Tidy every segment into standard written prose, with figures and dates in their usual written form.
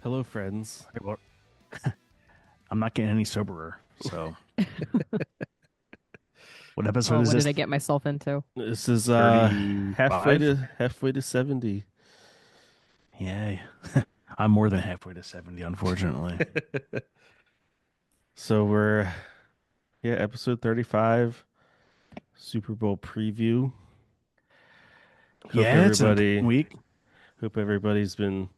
Hello, friends. Okay, well, I'm not getting any soberer. So, what episode Oh, is what did this? I get myself into? This is halfway 35? to 70. Yay. I'm more than halfway to 70, unfortunately. So we're episode 35, Super Bowl preview. Hope Yeah, it's an important everybody week. hope everybody's been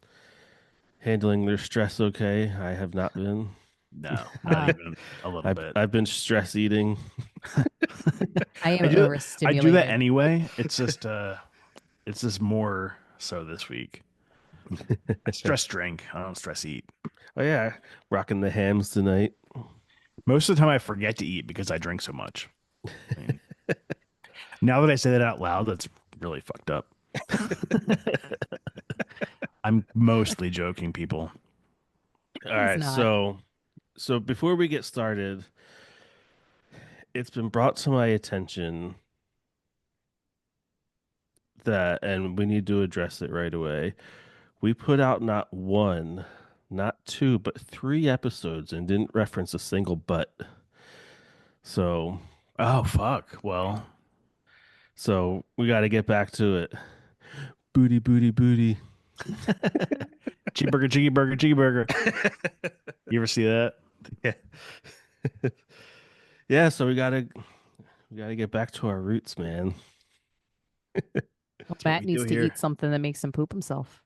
handling their stress okay. I have not been. No, not Uh, even a little I've bit. I've been stress eating. I am I do I do that overstimulated. anyway. It's just more so this week. I stress drink. I don't stress eat. Oh yeah, rocking the hams tonight. Most of the time I forget to eat because I drink so much. I mean, now that I say that out loud, that's really fucked up. I'm mostly joking, people. All He's right, not. so before we get started, it's been brought to my attention that, and we need to address it right away. We put out not one, not two, but three episodes and didn't reference a single butt. So, Oh fuck. Well, so we got to get back to it. Booty, booty, booty. cheeseburger, cheeseburger, cheeseburger. You ever see that? Yeah, yeah. So we gotta get back to our roots, man. Well, That's what Matt we do needs to here. eat something that makes him poop himself.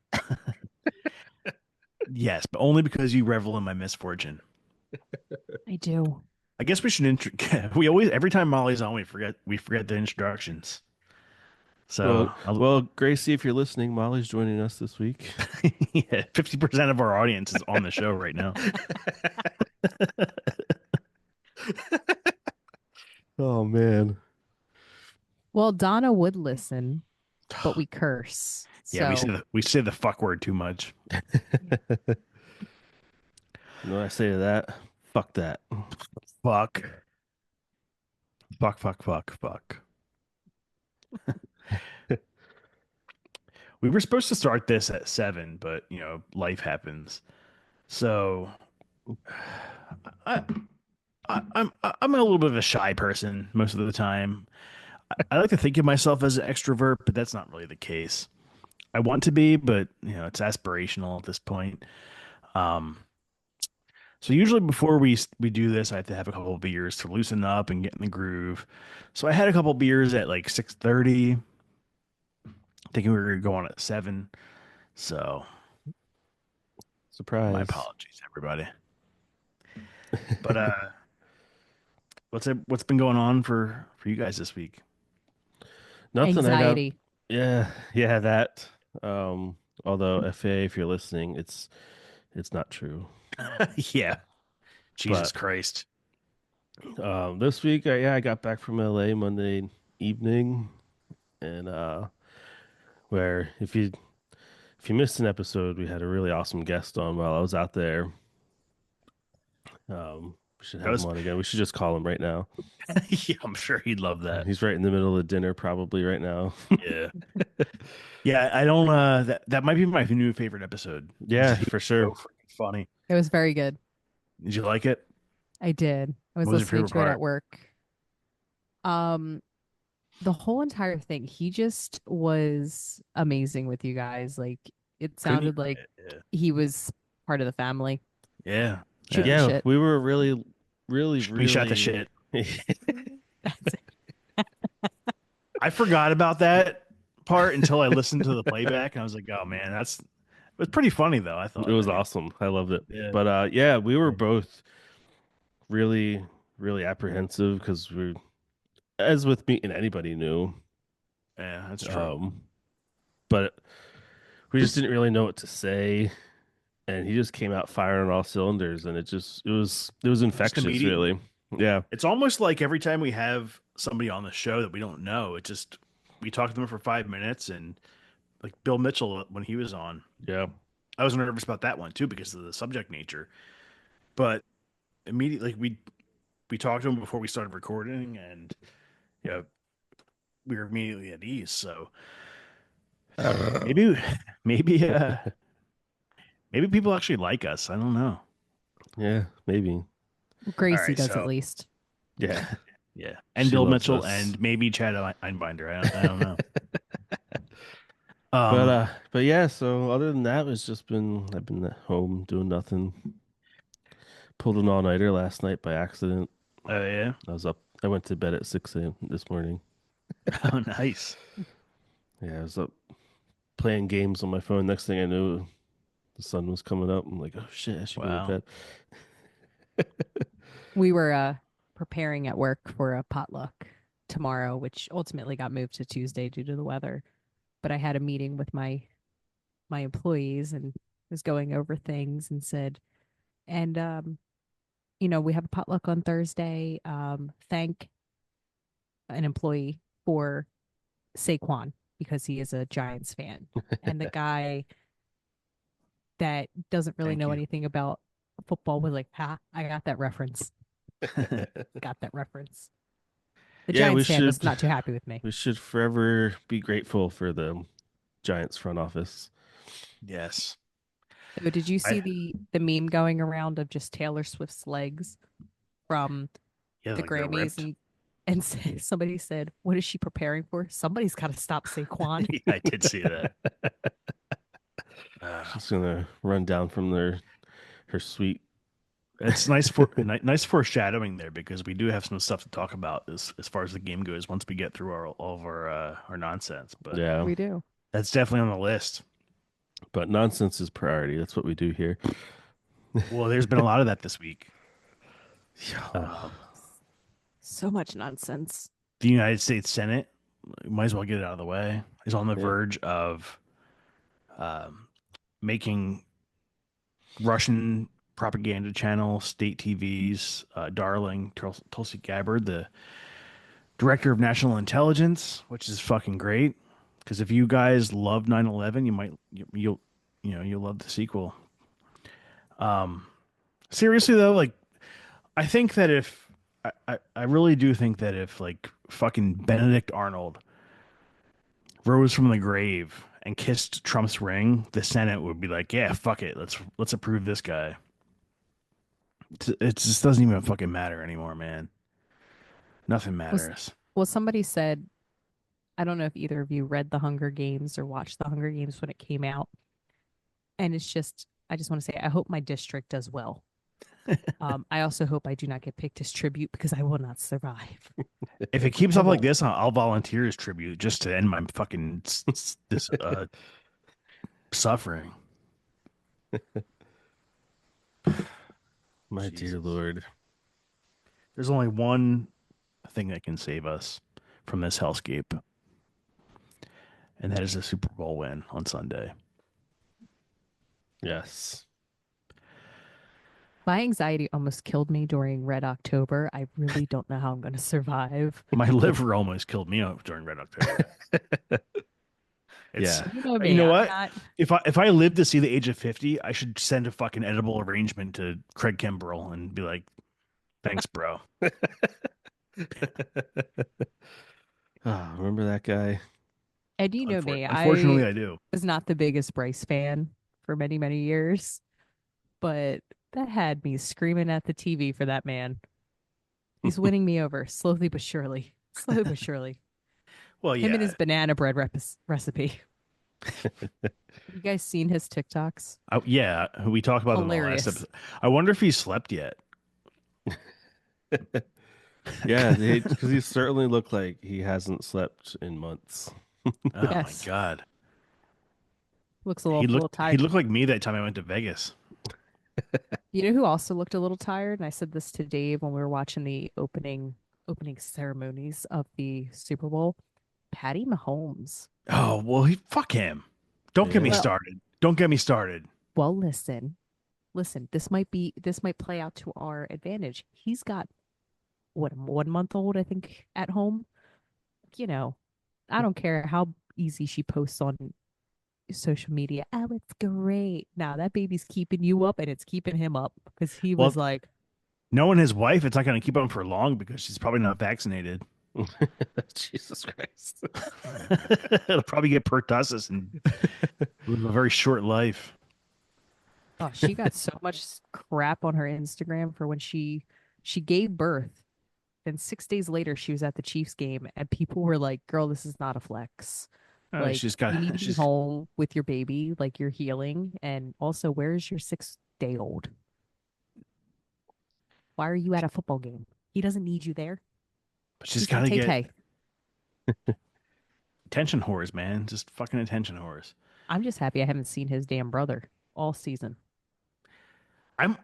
Yes, but only because you revel in my misfortune. I do. I guess we should we always every time Molly's on we forget the introductions. Well, So well, Gracie, if you're listening, Molly's joining us this week. yeah, 50% of our audience is on the show right now. Oh man. Well, Donna would listen, but we curse. Yeah, So we say the fuck word too much. You know what I say to that? Fuck that. Fuck. Fuck, fuck, fuck, fuck. We were supposed to start this at 7, but life happens. So I, I'm a little bit of a shy person most of the time. I like to think of myself as an extrovert, but that's not really the case. I want to be, but it's aspirational at this point. Um, so usually before we do this, I have to have a couple of beers to loosen up and get in the groove. So I had a couple of beers at like 6:30, thinking we were going to go on at 7. So my Surprise. apologies, everybody. But what's been going on for you guys this week? Nothing. I got anxiety. yeah, that. Although FA, if you're listening, it's not true. Yeah, Jesus But Christ. this week, I got back from LA Monday evening, and where if you missed an episode, we had a really awesome guest on while I was out there. We should That have him was on again. We should just call him right now. yeah, I'm sure he'd love that. He's right in the middle of dinner, probably right now. Yeah. Yeah, I don't that might be my new favorite episode. Yeah, He's for so sure. freaking funny. It was very good. Did you like it? I did. I was What was your listening favorite to it at part? work. Um, the whole entire thing, he just was amazing with you guys. Like it Couldn't you? sounded like Yeah. he was part of the family. Yeah. Shoot Yeah. the Yeah, shit. we were really, really, We shot the really. shit. That's it. I forgot about that part until I listened to the playback and I was like, "Oh man, it was pretty funny though." I It thought. was I mean, awesome. I loved it. yeah. But yeah, we were both really, really apprehensive because as with meeting anybody new, Yeah, that's true. um, but we just didn't really know what to say, and he just came out firing on all cylinders, and it was Just infectious, immediately. really. Yeah, It's almost like every time we have somebody on the show that we don't know, it just we talk to them for 5 minutes and like Bill Mitchell when he was on. yeah. I was nervous about that one too because of the subject nature. But immediately like, we talked to him before we started recording and you know, we were immediately at ease. So maybe maybe Maybe people actually like us. I don't know. Yeah, maybe. All Gracie right, does at so least. Yeah, yeah, and she Bill loves Mitchell us. and maybe Chad Einbinder. I don't know. But Um, but yeah, so other than that, I've been at home doing nothing. Pulled an all-nighter last night by accident. oh yeah, I went to bed at 6 a.m. this morning. oh nice. Yeah, I was up playing games on my phone. Next thing I knew, the sun was coming up. I'm like, oh shit, I should go to Wow. bed. We were preparing at work for a potluck tomorrow, which ultimately got moved to Tuesday due to the weather. But I had a meeting with my employees and was going over things and said, and we have a potluck on Thursday. Thank an employee for Saquon because he is a Giants fan. And the guy that doesn't really Thank know you. anything about football was like, "Ha, I got that reference. Got that reference." The Yeah, Giants fan was not too happy with me. we should forever be grateful for the Giants front office. Yes. So did you see I the meme going around of just Taylor Swift's legs from yeah, the like they're Grammys ripped. and somebody said, "What is she preparing for? Somebody's got to stop Saquon." Yeah, I did see that. She's gonna run down from her suite. It's nice foreshadowing there because we do have some stuff to talk about as far as the game goes once we get through all of our nonsense. But Yeah, We do. that's definitely on the list. but nonsense is priority. That's what we do here. Well, there's been a lot of that this week. Yeah. Um, So much nonsense. the United States Senate, might as well get it out of the way, is on the Yeah. verge of um, making Russian propaganda channel, state TVs, Darling, Tulsi Gabbard, the director of national intelligence, which is fucking great. Because if you guys love 9/11, you'll love the sequel. Seriously though, like I think that if I really do think that if like fucking Benedict Arnold rose from the grave and kissed Trump's ring, the Senate would be like, yeah, fuck it, let's approve this guy. It just doesn't even fucking matter anymore, man. Nothing Was matters. well, somebody said, I don't know if either of you read The Hunger Games or watched The Hunger Games when it came out, and I just want to say, I hope my district does well. I also hope I do not get picked as tribute because I will not survive. If it keeps I up like won't. this, I'll volunteer as tribute just to end my fucking this suffering. My dear Jesus. Lord. There's only one thing that can save us from this hellscape, and that is a Super Bowl win on Sunday. Yes. My anxiety almost killed me during Red October. I really don't know how I'm going to survive. My liver almost killed me out during Red October. It's Yeah. You know you me. know I'm what? not. If I live to see the age of 50, I should send a fucking edible arrangement to Craig Kimbrell and be like, "Thanks, bro." Ah, remember that guy? And you know me. Unfortunately, I I do. was not the biggest Bryce fan for many, many years, but that had me screaming at the TV for that man. He's winning me over slowly but surely. Slowly but surely. Well, Him and yeah. his banana bread recipe. You guys seen his TikToks? Yeah, we talked about them in the last Hilarious. episode. I wonder if he slept yet. Yeah, because he certainly looked like he hasn't slept in months. Oh my Yes. God. Looks He little looked he tired. looked like me that time I went to Vegas. You know who also looked a little tired? And I said this to Dave when we were watching the opening ceremonies of the Super Bowl. Patty Mahomes. Oh, well, fuck him. Don't get me Yeah. Well, started. Don't get me started. listen, this might play out to our advantage. He's got what, a 1 month old, I think, at home. You know, I don't care how easy she posts on social media. Oh, it's great. Now that baby's keeping you up and it's keeping him up because he was Well, like, knowing his wife, it's not going to keep him for long because she's probably not vaccinated. Jesus Christ. He'll probably get pertussis and live a very short life. Oh, she got so much crap on her Instagram for when she gave birth. Then 6 days later, she was at the Chiefs game, and people were like, "Girl, this is not a flex. Like, She's you need got to be she's home with your baby. Like, you're healing. And also, where's your 6 day old? Why are you at a football game? He doesn't need you there. she's He's got got to Tay get Tay. attention whores, man. Just fucking attention whores. I'm just happy I haven't seen his damn brother all season. I'm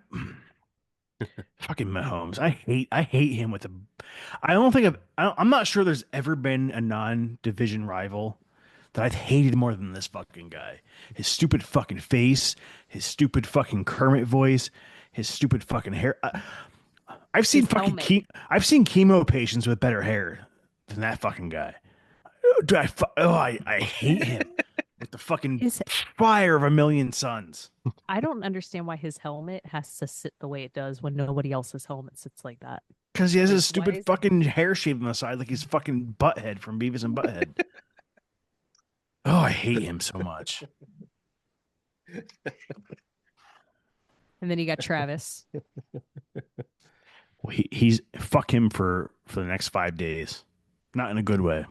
fucking Mahomes. I hate him with a. I don't think I'm not sure there's ever been a non-division rival that I've hated more than this fucking guy. His stupid fucking face, his stupid fucking Kermit voice, his stupid fucking hair. His helmet. I've seen chemo patients with better hair than that fucking guy. Dude, I hate him with the fucking His fire of a million suns. I don't understand why his helmet has to sit the way it does when nobody else's helmet sits like that. Because he has Like, his why stupid is fucking hair shaved on the side like he's fucking Butthead from Beavis and Butthead. Oh, I hate him so much. And then you got Travis. Well, he's fuck him for the next 5 days. Not in a good way.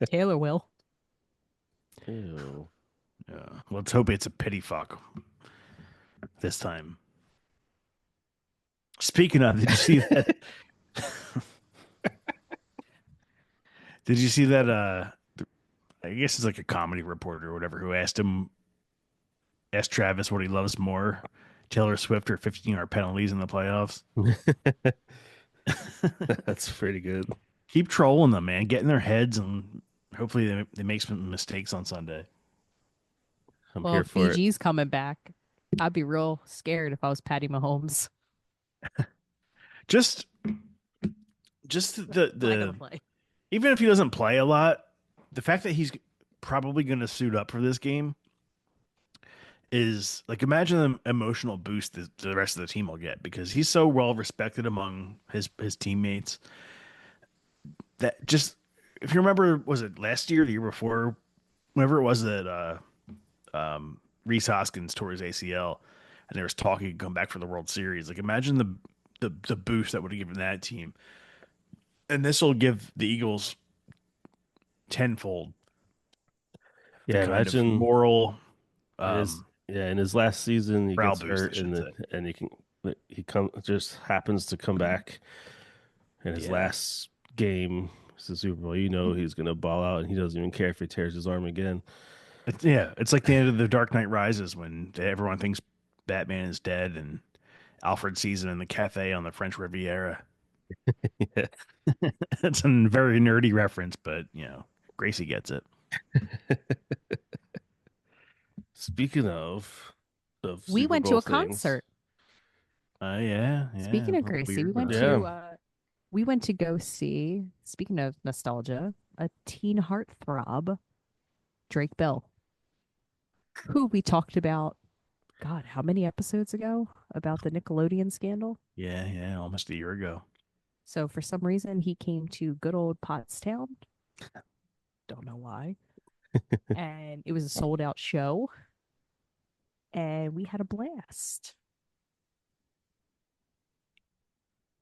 Taylor will. Ew. Yeah. Let's hope it's a pity fuck this time. Speaking of, did you see that? Did you see that? I guess it's like a comedy reporter or whatever who asked Travis what he loves more, Taylor Swift or 15-yard penalties in the playoffs. That's pretty good. Keep trolling them, man. Get in their heads and hopefully they make some mistakes on Sunday. I'm Well, here if for it. BG's coming back, I'd be real scared if I was Patty Mahomes. Just just Am I gonna the play? even if he doesn't play a lot, the fact that he's probably going to suit up for this game is like imagine the emotional boost that the rest of the team will get because he's so well respected among his teammates that just if you remember was it last year, the year before, whenever it was that Reese Hoskins tore his ACL and there was talk he could come back for the World Series. Like imagine the boost that would have given that team. And this will give the Eagles tenfold the Yeah, kind of imagine moral in his yeah, in his last season he morale gets boost, I hurt should say. and he come just happens to come back in his Yeah. last game. It's the Super Bowl. You know he's gonna ball out and he doesn't even care if he tears his arm again. It's like the end of the Dark Knight Rises when everyone thinks Batman is dead and Alfred sees him in the cafe on the French Riviera. Yeah. It's a very nerdy reference, but Gracie gets it. Speaking of We Super went to Bowl a things, concert. Yeah, Speaking of little Gracie, weird, but yeah, we went to go see, speaking of nostalgia, a teen heartthrob, Drake Bell, who we talked about, God, how many episodes ago about the Nickelodeon scandal? yeah, almost a year ago. So for some reason he came to good old Pottstown. Don't know why. And it was a sold out show. And we had a blast.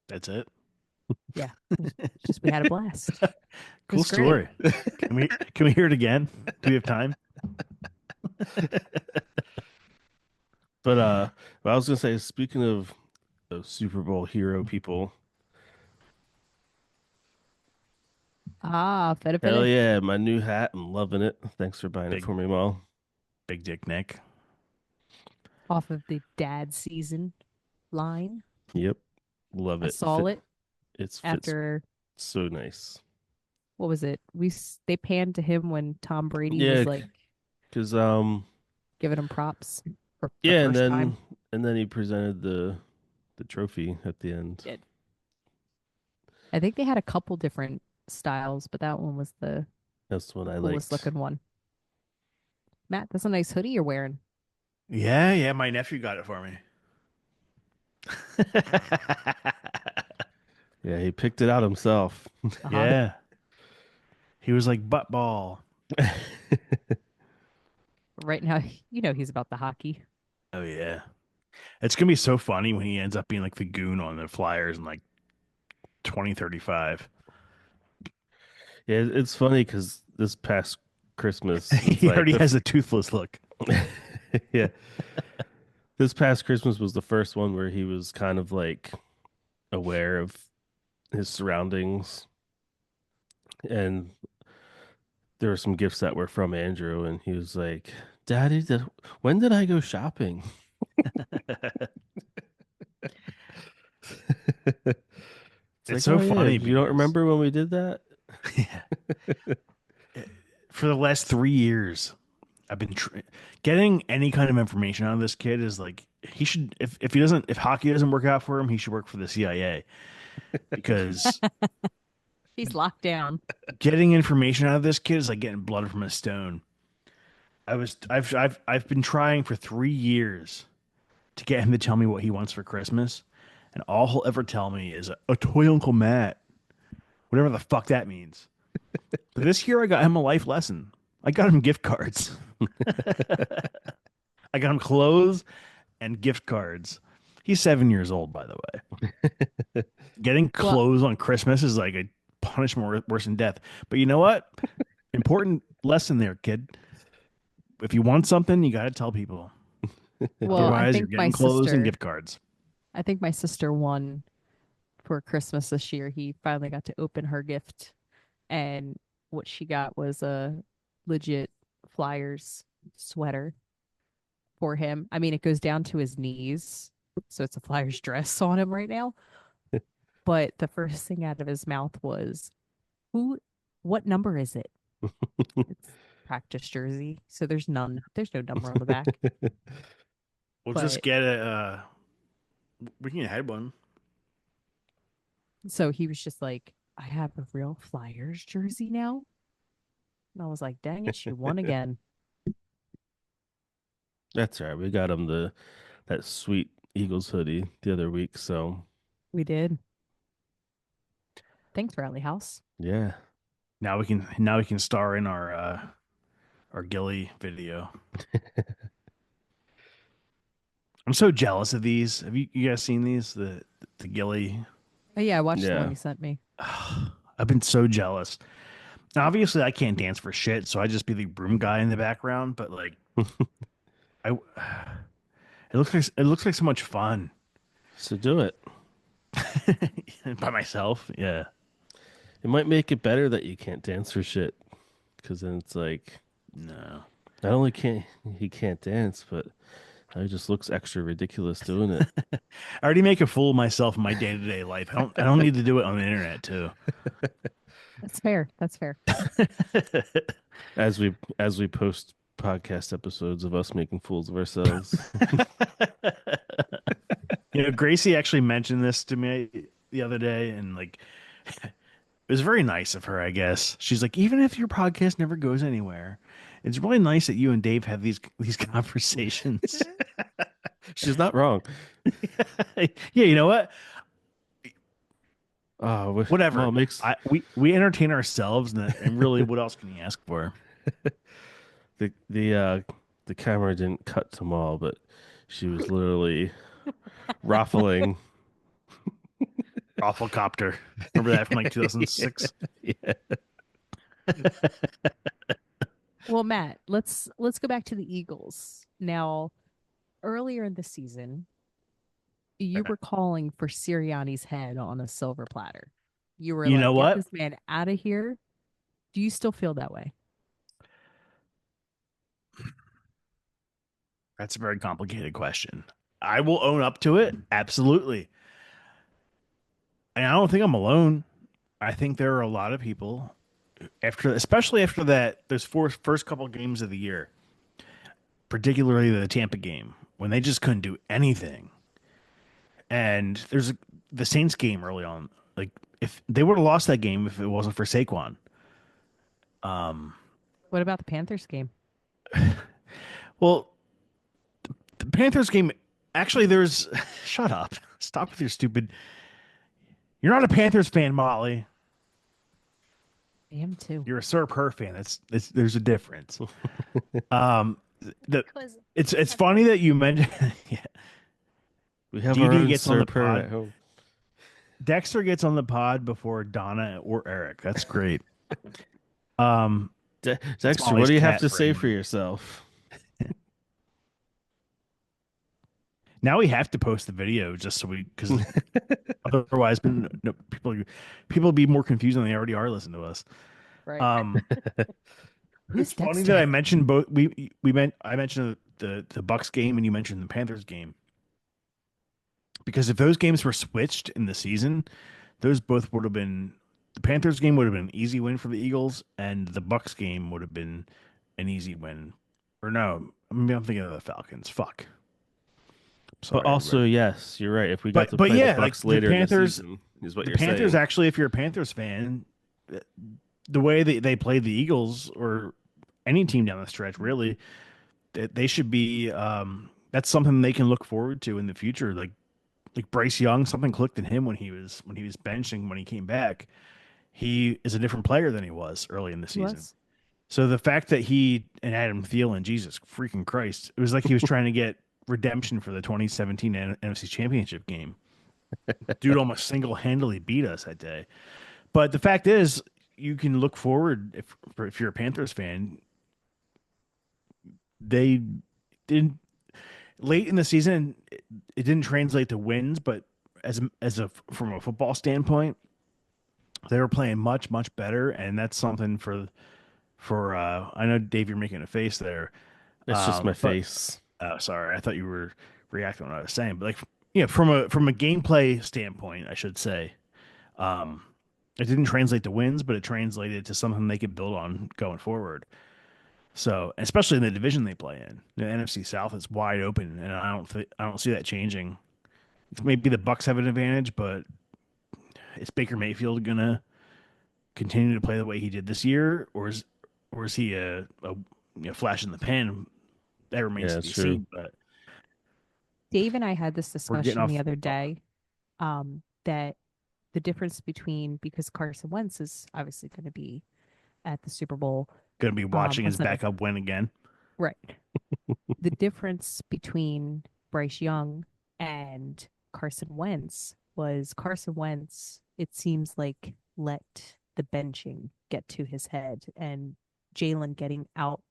That's it. Yeah. It's just we had a blast. It Cool was great. story. Can we hear it again? Do we have time? but I was gonna say, speaking of Super Bowl hero people, Ah, feta hell feta. yeah, my new hat, I'm loving it. Thanks for buying it Big for me, Mal. Big Dick Nick. Off of the dad season line. Yep, love I it. saw it It fits after, so nice. what was it? They panned to him when Tom Brady Yeah, was like because giving him props for the yeah, first time. and then he presented the trophy at the end. Did. I think they had a couple different styles, but that one was the That's what I coolest liked. looking one. Matt, that's a nice hoodie you're wearing. Yeah, my nephew got it for me. Yeah, he picked it out himself. Uh-huh. Yeah. He was like butt ball. Right now, he's about the hockey. Oh yeah. It's gonna be so funny when he ends up being like the goon on the Flyers in like 2035. Yeah, it's funny because this past Christmas was He like already has a toothless look. yeah, this past Christmas was the first one where he was kind of like aware of his surroundings, and there were some gifts that were from Andrew, and he was like, "Daddy, when did I go shopping?" It's It's like, so oh yeah, funny you don't because remember when we did that? yeah, for the last 3 years, I've been getting any kind of information out of this kid is like he should if he doesn't if hockey doesn't work out for him, he should work for the CIA because He's locked down. getting information out of this kid is like getting blood from a stone. I've been trying for 3 years to get him to tell me what he wants for Christmas, and all he'll ever tell me is a toy Uncle Matt, whatever the fuck that means. But this year I got him a life lesson. I got him gift cards. I got him clothes and gift cards. He's 7 years old, by the way. Getting Well, clothes on Christmas is like a punishment worse than death. But you know what? Important lesson there, kid. If you want something, you got to tell people. well, Otherwise, you're getting clothes and gift cards. I think my sister won for Christmas this year. He finally got to open her gift, and what she got was a legit Flyers sweater for him. I mean, it goes down to his knees, so it's a Flyers dress on him right now. But the first thing out of his mouth was, "Who? What number is it?" It's practice jersey, so there's none. There's no number on the back. We'll just But get a. We can add one. so he was just like, "I have a real Flyers jersey now." And I was like, "Dang it, she won again." That's all right. We got him that sweet Eagles hoodie the other week, so We did. Thanks, Rally House. yeah. Now we can star in our Gilly video. I'm so jealous of these. Have you guys seen these? The Gilly. Oh yeah, I watched the one Yeah. you sent me. I've been so jealous. Now, obviously, I can't dance for shit, so I just be the broom guy in the background. But like, I it looks like so much fun So do it. by myself. Yeah, It might make it better that you can't dance for shit, because then it's like no. not only can't he can't dance, but he just looks extra ridiculous doing it. I already make a fool of myself in my day to day life. I don't need to do it on the internet too. That's fair. That's fair. As we post podcast episodes of us making fools of ourselves. Gracie actually mentioned this to me the other day, and like, it was very nice of her, I guess. She's like, even if your podcast never goes anywhere, it's really nice that you and Dave have these conversations. She's not wrong. Yeah, you know what? Well, Whatever. it makes We entertain ourselves, and really, what else can you ask for? the camera didn't cut to Maul, but she was literally ruffling. Awful copter. Remember that from like 2006? Yeah. Well, Matt, let's go back to the Eagles. Now, earlier in the season, you were calling for Sirianni's head on a silver platter. You were You know like, "Get what? this man out of here." Do you still feel that way? That's a very complicated question. I will own up to it. Absolutely. And I don't think I'm alone. I think there are a lot of people especially after those first couple games of the year, particularly the Tampa game, when they just couldn't do anything. And the Saints game early on. Like, if they would have lost that game if it wasn't for Saquon. Um, What about the Panthers game? well, the Panthers game, actually, there's shut up. Stop with your stupid. You're not a Panthers fan, Molly. I am too. You're a Sir Per fan. There's a difference. the Because it's funny that you mentioned yeah, We have our DD own gets on the Serper at pod. home. Dexter gets on the pod before Donna or Eric. That's great. Um, it's Dexter, what Molly's do you have cat to for say for anyone. yourself? Now we have to post the video just so we because otherwise, been no, people be more confused than they already are listening to us. right. Um, Who's it's funny that I Dexter? mentioned both. We meant I mentioned the Bucks game and you mentioned the Panthers game because if those games were switched in the season, those both would have been the Panthers game would have been an easy win for the Eagles, and the Bucks game would have been an easy win. Or no, maybe I'm thinking of the Falcons. Fuck. But Sorry, also, everybody. yes, you're right. If we got to But play the yeah, like Bucks later in the season, is what The you're Panthers saying. actually, if you're a Panthers fan, the way they played the Eagles or any team down the stretch, really, they should be. That's something they can look forward to in the future. Like Bryce Young, something clicked in him when he was benching when he came back. He is a different player than he was early in the He season. was. So the fact that he and Adam Thielen, Jesus freaking Christ, it was like he was trying to get redemption for the 2017 NFC Championship game. Dude almost single handedly beat us that day. But the fact is, you can look forward if you're a Panthers fan. They didn't late in the season. It didn't translate to wins, but as a from a football standpoint, they were playing much better, and that's something for. I know Dave, you're making a face there, It's just my but face. sorry, I thought you were reacting to what I was saying, but like from a gameplay standpoint, I should say, um, it didn't translate to wins, but it translated to something they could build on going forward. So, especially in the division they play in, the NFC South is wide open, and I don't see that changing. Maybe the Bucks have an advantage, but is Baker Mayfield gonna continue to play the way he did this year, or is he a flash in the pan? That remains Yeah, to it's be true. seen. But Dave and I had this we're getting discussion the off. other day, that the difference between, because Carson Wentz is obviously going to be at the Super Bowl Going to be watching on his Sunday. backup win again. Right. The difference between Bryce Young and Carson Wentz was Carson Wentz, it seems like, let the benching get to his head and Jalen getting out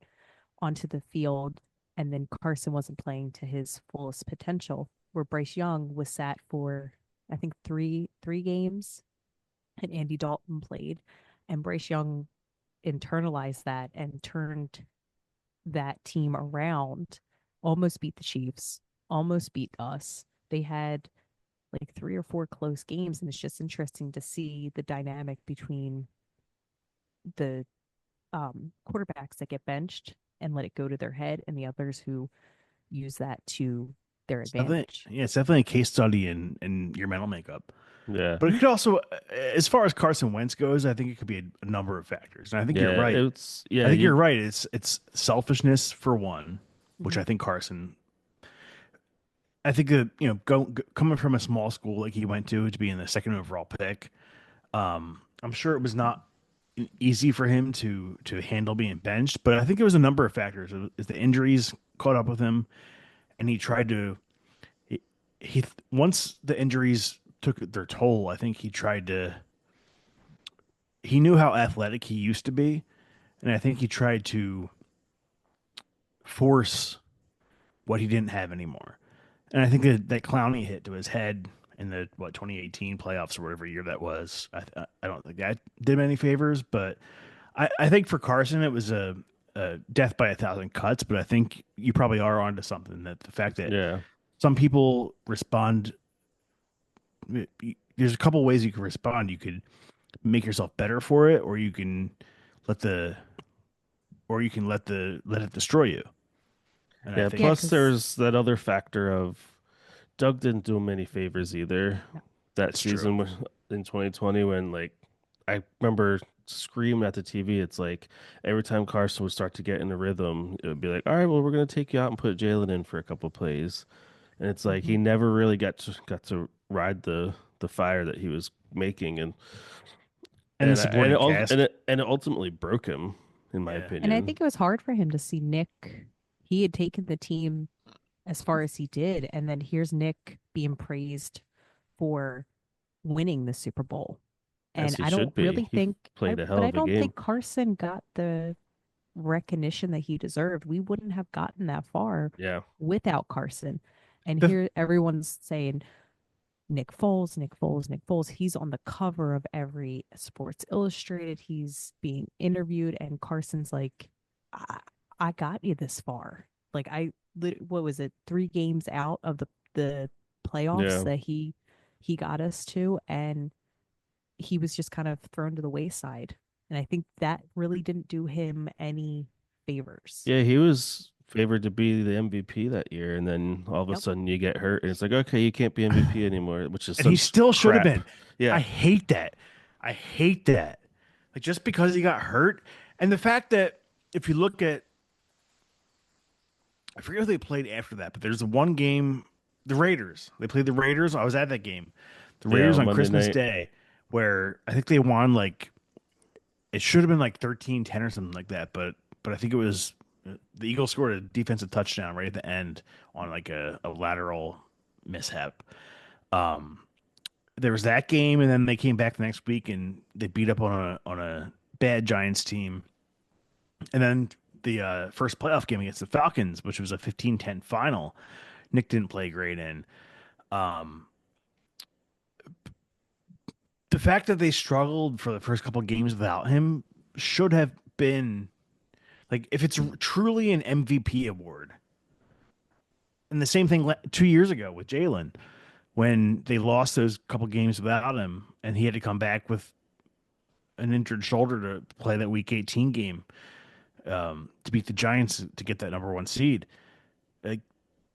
onto the field, and then Carson wasn't playing to his fullest potential. Where Bryce Young was sat for, I think, three games, and Andy Dalton played, and Bryce Young internalized that and turned that team around, almost beat the Chiefs, almost beat us. They had like three or four close games, and it's just interesting to see the dynamic between the quarterbacks that get benched and let it go to their head, and the others who use that to their advantage. It's definitely a case study in your mental makeup. Yeah. But it could also, as far as Carson Wentz goes, I think it could be a number of factors. And I think you're Yeah, right. it's yeah, I think you're you right. It's selfishness for one, which Mm-hmm. I think Carson. I think that coming from a small school like he went to be in the second overall pick. I'm sure it was not easy for him to handle being benched, but I think it was a number of factors. Is the injuries caught up with him, and he tried to he once the injuries took their toll. I think he tried to he knew how athletic he used to be, and I think he tried to force what he didn't have anymore. And I think that Clowney hit to his head in the 2018 playoffs or whatever year that was. I don't think that did him any favors, but I think for Carson it was a death by a thousand cuts. But I think you probably are onto something, that the fact that yeah. some people respond. There's a couple ways you can respond. You could make yourself better for it, or you can let the let it destroy you. And I Yeah, think Yeah, plus because there's that other factor of Doug didn't do him any favors either no. that that's true. season in 2020 when like I remember screaming at the TV. It's like every time Carson would start to get in a rhythm, it would be like, all right, well, we're gonna take you out and put Jalen in for a couple plays, and it's like Mm-hmm. he never really got to ride the fire that he was making, And the supporting cast. and it ultimately broke him, in my Yeah. And I opinion. think it was hard for him to see Nick. he had taken the team as far as he did, and then here's Nick being praised for winning the Super Bowl. As And he I don't should be. really He think played a but hell I of a don't game. think Carson got the recognition that he deserved. We wouldn't have gotten that far Yeah. without Carson. And The, here everyone's saying Nick Foles, Nick Foles, Nick Foles. He's on the cover of every Sports Illustrated. He's being interviewed, and Carson's like, I, I got you this far. Like what was it? 3 games out of the playoffs Yeah. that he got us to, and he was just kind of thrown to the wayside. And I think that really didn't do him any favors. Yeah, he was favored to be the MVP that year, and then all of a Yep. sudden you get hurt, and it's like, okay, you can't be MVP anymore, which is and he such still should have crap. been. I Yeah. hate that. I hate that. Like just because he got hurt, and the fact that if you look at, I forget who they played after that, but there's the one game, the Raiders. They played the Raiders. I was at that game, the Yeah, Raiders on on Monday Christmas night. Day, where I think they won like it should have been like 13-10 or something like that, but I think it was the Eagles scored a defensive touchdown right at the end on like a lateral mishap. Um, there was that game, and then they came back the next week and they beat up on a bad Giants team, and then the first playoff game against the Falcons, which was a 15-10 final. Nick didn't play great in. Um, the fact that they struggled for the first couple of games without him should have been like if it's truly an MVP award. And the same thing 2 years ago with Jalen when they lost those couple games without him, and he had to come back with an injured shoulder to play that Week 18 game to beat the Giants to get that number one seed. Like,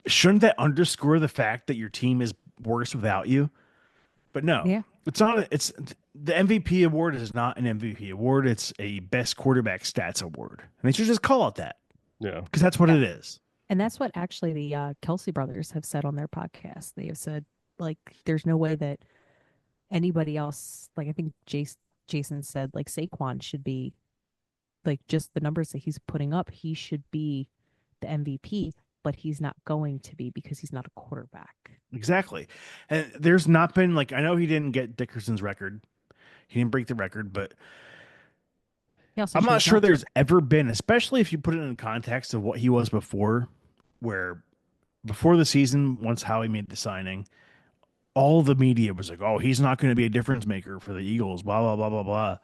shouldn't that underscore the fact that your team is worse without you? But no, Yeah. it's not. It's the MVP award is not an MVP award. It's a best quarterback stats award, and they should just call it that Yeah. because that's what Yeah. it is. And that's what actually the Kelsey brothers have said on their podcast. They have said, like, there's no way that anybody else, like, I think Jason said, like, Saquon should be, like, just the numbers that he's putting up, he should be the MVP, but he's not going to be because he's not a quarterback. Exactly. And there's not been like I know he didn't get Dickerson's record. He didn't break the record, but He also I'm not chose sure not to. there's ever been, especially if you put it in context of what he was before, where before the season, once Howie made the signing, all the media was like, "Oh, he's not going to be a difference maker for the Eagles." Blah blah blah blah blah.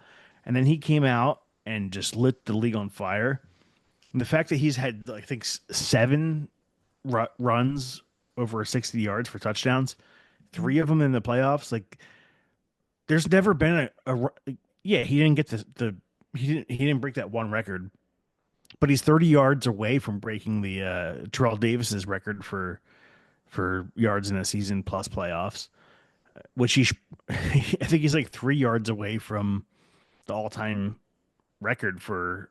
And then he came out and just lit the league on fire. And the fact that he's had, I think, seven runs over 60 yards for touchdowns, Mhm. three of them in the playoffs, like there's never been yeah, he didn't get he didn't break that one record, but he's 30 yards away from breaking the Terrell Davis's record for yards in a season plus playoffs, which I think he's like 3 yards away from the all-time record for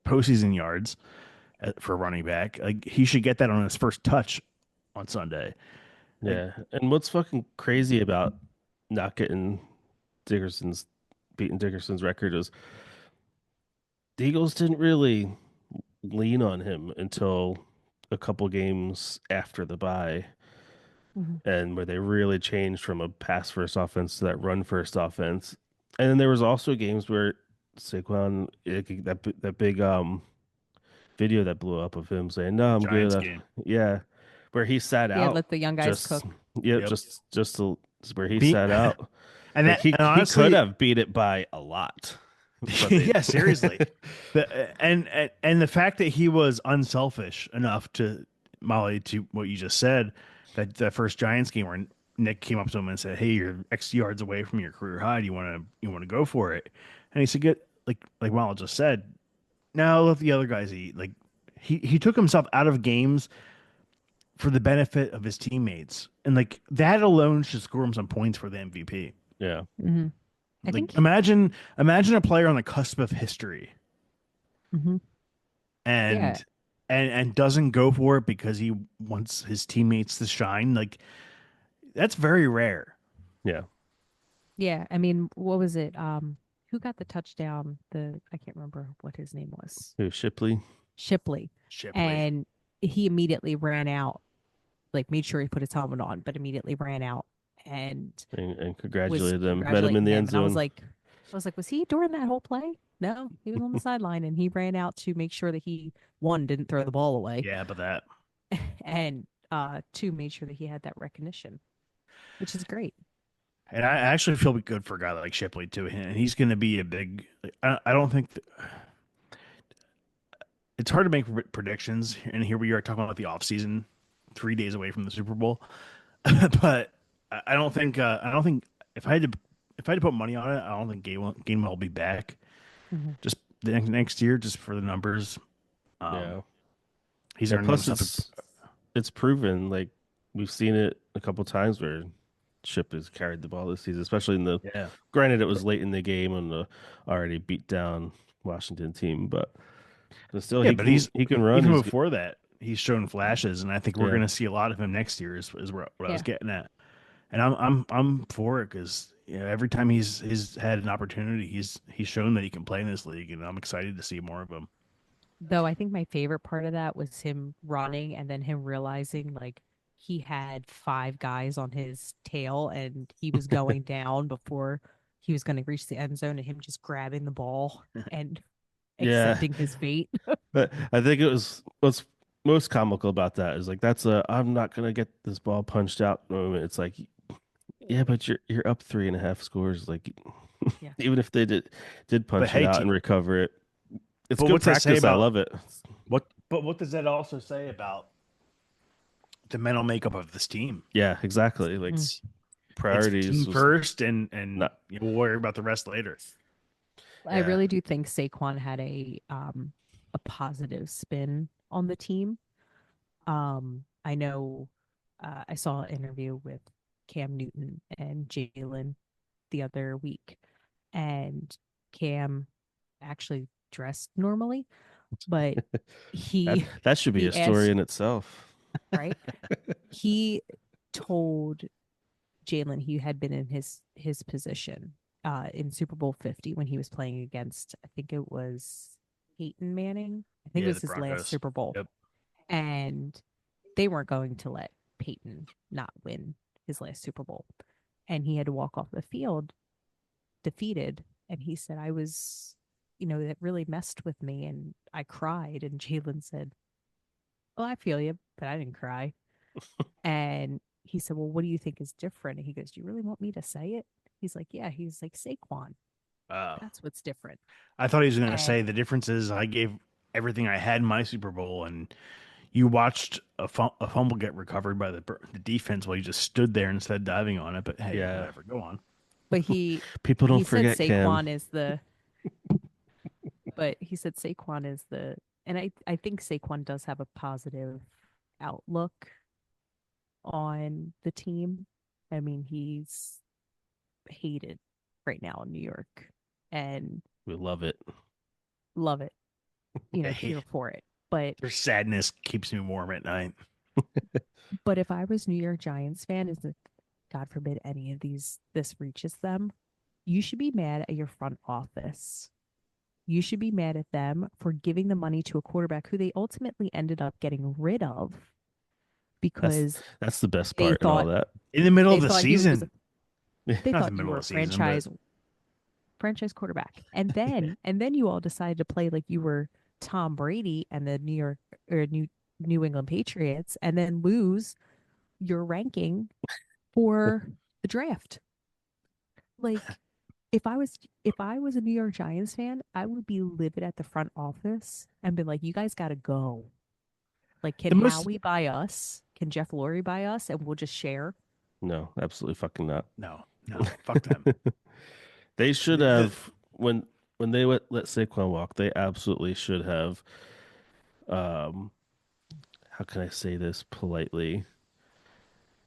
postseason yards for running back. Like he should get that on his first touch on Sunday. Like Yeah. And what's fucking crazy about not getting Dickerson's beating Dickerson's record is the Eagles didn't really lean on him until a couple games after the bye, Mhm. and where they really changed from a pass first offense to that run first offense. And then there was also games where Saquon, that big video that blew up of him saying, "No, I'm good." Giants game. Yeah, where he sat Yeah, out, let the young guys just cook. yep, Yep. just to, where he Be sat out. and Like that and he could honestly, have beat it by a lot, but they yeah, seriously. And the fact that he was unselfish enough to Molly to what you just said, that first Giants game where Nick came up to him and said, "Hey, you're X yards away from your career high. Do you want to go for it?" And he said, "Get like Molly just said. Now let the other guys eat." Like he took himself out of games for the benefit of his teammates, and like that alone should score him some points for the MVP. yeah, Hmm. I Like think, imagine a player on the cusp of history hmm yeah, and and doesn't go for it because he wants his teammates to shine. Like that's very rare. yeah. yeah. I mean, what was it? Who got the touchdown? I can't remember what his name was. Who, Shipley? Shipley. Shipley. and he immediately ran out, like made sure he put his helmet on, but immediately ran out and and was congratulated them. Met him in congratulating the him. end And zone. I was like, was he during that whole play? No, he was on the sideline and he ran out to make sure that he one didn't throw the ball away Yeah, but that. and two made sure that he had that recognition, which is great. And I actually feel good for a guy like Shipley too. And he's going to be a big. I don't think it's hard to make predictions. And here we are talking about the offseason, 3 days away from the Super Bowl. But I don't think. I don't think if I had to if I had to put money on it, I don't think Gainwell will be back. Mhm. Just the next year, just for the numbers. Um, Yeah. he's Yeah. earning Plus, himself. it's proven. Like we've seen it a couple times where Ship has carried the ball this season, especially in the. Yeah, Granted, it was late in the game on the already beat down Washington team, but still yeah, but he can run. even He's before that, he's shown flashes, and I think we're yeah. going to see a lot of him next year. Is what I was Yeah. getting at, and I'm for it because every time he's had an opportunity, he's shown that he can play in this league, and I'm excited to see more of him. Though I think my favorite part of that was him running and then him realizing like he had five guys on his tail and he was going down before he was going to reach the end zone and him just grabbing the ball and Yeah, accepting his fate. but I think it was what's most comical about that is like that's a I'm not gonna get this ball punched out moment. It's like yeah, but you're up 3.5 scores. Like Yeah. even if they did But punch it hey, out and recover it, it's but good what's that say practice. I about love it. what? But what does that also say about the mental makeup of this team? Yeah, exactly. Like Mm. It's it's priorities team was first, and not. we'll worry about the rest later. I Yeah, really do think Saquon had a positive spin on the team. I know I saw an interview with Cam Newton and Jalen the other week, and Cam actually dressed normally, but that he that should be a he story asked, in itself. right? He told Jalen he had been in his position in Super Bowl 50 when he was playing against, I think it was Peyton Manning. I think it Yeah, was the his last Broncos. Super Bowl. Yep. And they weren't going to let Peyton not win his last Super Bowl. And he had to walk off the field defeated. And he said, I was, that really messed with me. And I cried. And Jalen said, well, I feel you, but I didn't cry. And he said, well, what do you think is different? And he goes, do you really want me to say it? He's like, yeah. He's like, Saquon. Uh, That's what's different. I thought he was going to And say the difference is I gave everything I had in my Super Bowl, and you watched a fumble get recovered by the defense while you just stood there instead of diving on it. But hey, Yeah, whatever. Go on. but he people don't he said forget Cam. Saquon is the but he said Saquon is the and I think Saquon does have a positive outlook on the team. I mean, he's hated right now in New York and We love it. love it, Hey, here for it. But their sadness keeps me warm at night. if I was New York Giants fan, is that God forbid any of this reaches them, you should be mad at your front office. You should be mad at them for giving the money to a quarterback who they ultimately ended up getting rid of That's because that's the best they part in all thought that. In the middle they of the thought he was season, they not the thought you middle were of a the season, but franchise quarterback. And then you all decided to play like you were Tom Brady and the New York or New England Patriots and then lose your ranking for the draft. Like if I was a New York Giants fan, I would be livid at the front office and be like, you guys gotta go. Like, can the most Howie buy us? Can Jeff Lurie buy us and we'll just share? No, absolutely fucking not. no, fuck them. They should The, have when they let Saquon walk. They absolutely should have. Um, how can I say this politely?